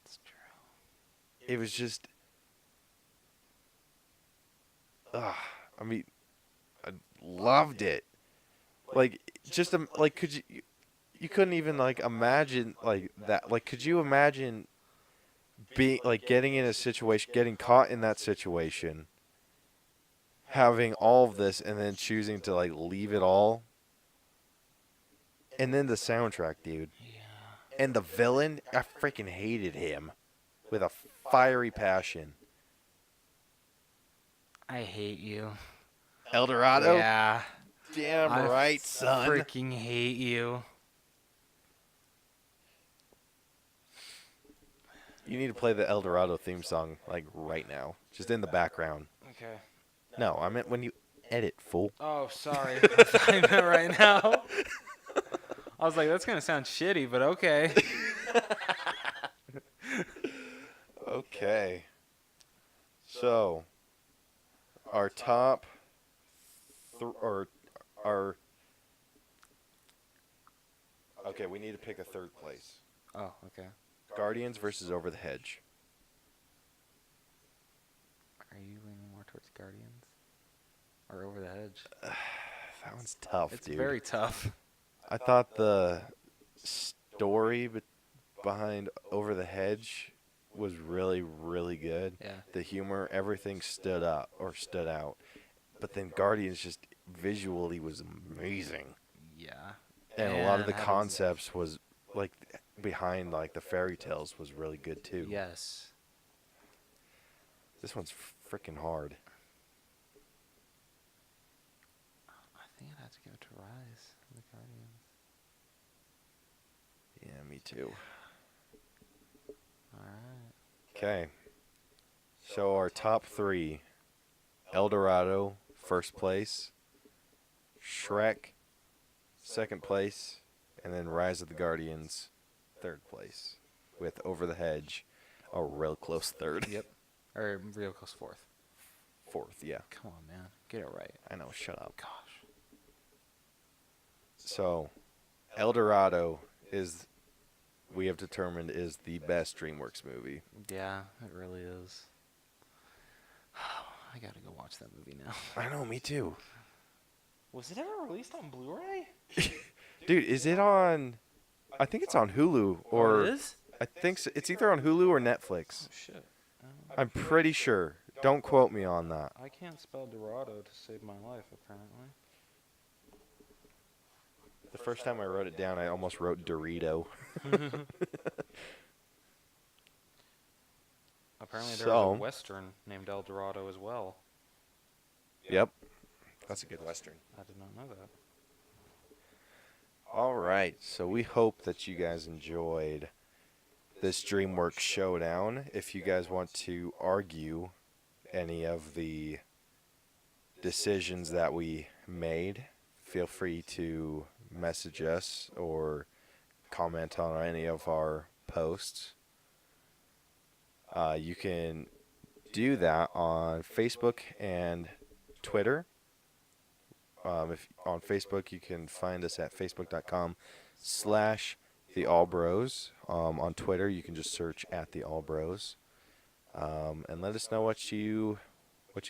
That's true. It was just, I mean, I loved it. Like, just like, could you couldn't even like imagine like that. Like, could you imagine being like getting in a situation, getting caught in that situation, having all of this, and then choosing to like leave it all? And then the soundtrack, dude. Yeah. And the villain, I freaking hated him with a fiery passion. I hate you. El Dorado? Yeah. Damn I right, son. freaking hate you. You need to play the El Dorado theme song, like, right now. Just in the background. Okay. No, I meant when you edit, fool. Oh, sorry. I thought you meant right now. I was like, that's going to sound shitty, but okay. Okay. So, our top... Okay, we need to pick a third place. Oh, okay. Guardians versus Over the Hedge. Are you leaning more towards Guardians? Or Over the Hedge? That one's tough, It's dude. very tough. I thought the story behind Over the Hedge was really, really good. Yeah. The humor, everything stood out. But then Guardians just visually was amazing. Yeah. And a lot of the that was- concepts was like behind like the fairy tales was really good too. Yes. This one's freaking hard. I think I'd have to give it to Rise of the Guardians. Yeah, me too. Alright. Okay. So our top three: El Dorado, first place; Shrek, second place; and then Rise of the Guardians, third place, with Over the Hedge a real close third. Yep. Or real close fourth. Fourth, yeah. Come on, man. Get it right. I know, shut up. Gosh. So, El Dorado is, we have determined, is the best DreamWorks movie. Yeah, it really is. I gotta go watch that movie now. I know, me too. Was it ever released on Blu-ray? Dude, is it on, I think it's on Hulu, or it is? I think so. It's either on Hulu or Netflix. Oh, shit. I'm pretty sure. Don't quote me on that. I can't spell Dorado to save my life, apparently. The first time I wrote it down, I almost wrote Dorito. Apparently there So- was a Western named El Dorado as well. Yep. That's a good Western. I did not know that. All right. So we hope that you guys enjoyed this DreamWorks Showdown. If you guys want to argue any of the decisions that we made, feel free to message us or comment on any of our posts. You can do that on Facebook and Twitter. If on Facebook, you can find us at facebook.com/theallbros. On Twitter, you can just search at the Allbros, and let us know what you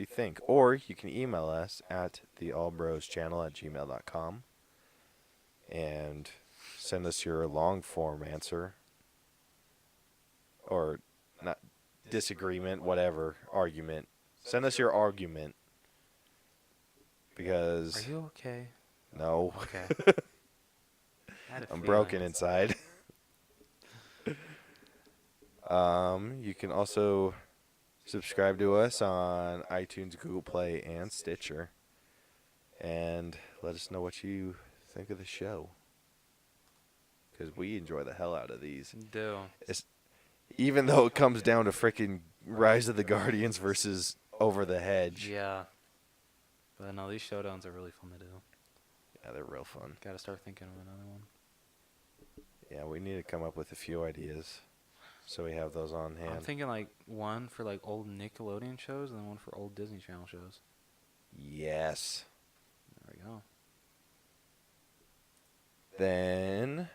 think. Or you can email us at theallbroschannel@gmail.com and send us your long form answer, or not disagreement, whatever argument. Send us your argument. Because Are you okay? no, Okay. I'm broken inside. You can also subscribe to us on iTunes, Google Play, and Stitcher, and let us know what you think of the show. Because we enjoy the hell out of these. Do. Even though it comes down to freaking Rise of the Guardians versus Over the Hedge. Yeah. But no, these showdowns are really fun to do. Yeah, they're real fun. Gotta start thinking of another one. Yeah, we need to come up with a few ideas so we have those on hand. I'm thinking like one for like old Nickelodeon shows and then one for old Disney Channel shows. Yes. There we go. Then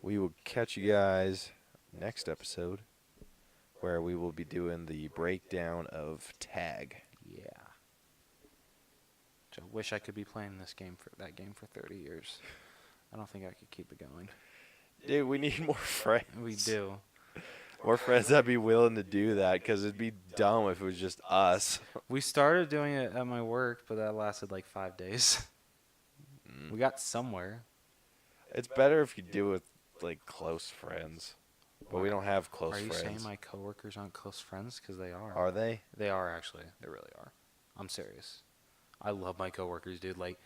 we will catch you guys next episode where we will be doing the breakdown of Tag. Yeah. Which I wish I could be playing that game for 30 years. I don't think I could keep it going. Dude, we need more friends. We do. More friends that'd be willing to do that, because it'd be dumb if it was just us. We started doing it at my work, but that lasted like 5 days. We got somewhere. It's better if you do it with, like, close friends. But we don't have close Are you friends. saying my coworkers aren't close friends? Because they are. Are they? They are, actually. They really are. I'm serious. I love my coworkers, dude. Like,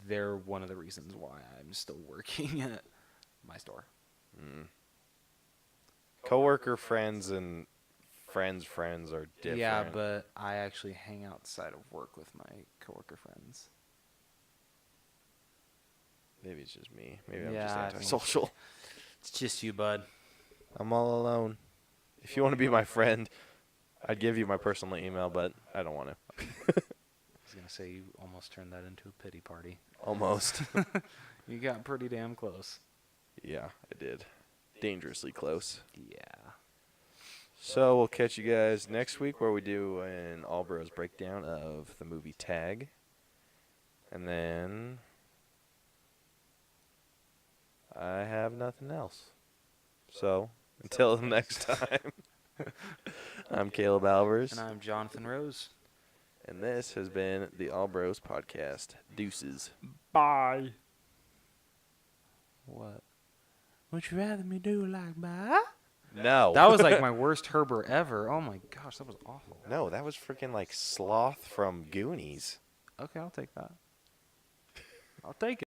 they're one of the reasons why I'm still working at my store. Coworker friends and friends are different. Yeah, but I actually hang outside of work with my coworker friends. Maybe it's just me. Maybe I'm Yeah, just I think- antisocial. It's just you, bud. I'm all alone. If you want to be my friend, I'd give you my personal email, but I don't want to. I was going to say, you almost turned that into a pity party. Almost. You got pretty damn close. Yeah, I did. Dangerously close. Yeah. So we'll catch you guys next week where we do an All Bros breakdown of the movie Tag. And then I have nothing else. So until next time, I'm Caleb Alvers. And I'm Jonathan Rose. And this has been the All Bros Podcast. Deuces. Bye. What? Would you rather me do like bye? No. That was like my worst Herbert ever. Oh my gosh, that was awful. No, that was freaking like Sloth from Goonies. Okay, I'll take that. I'll take it.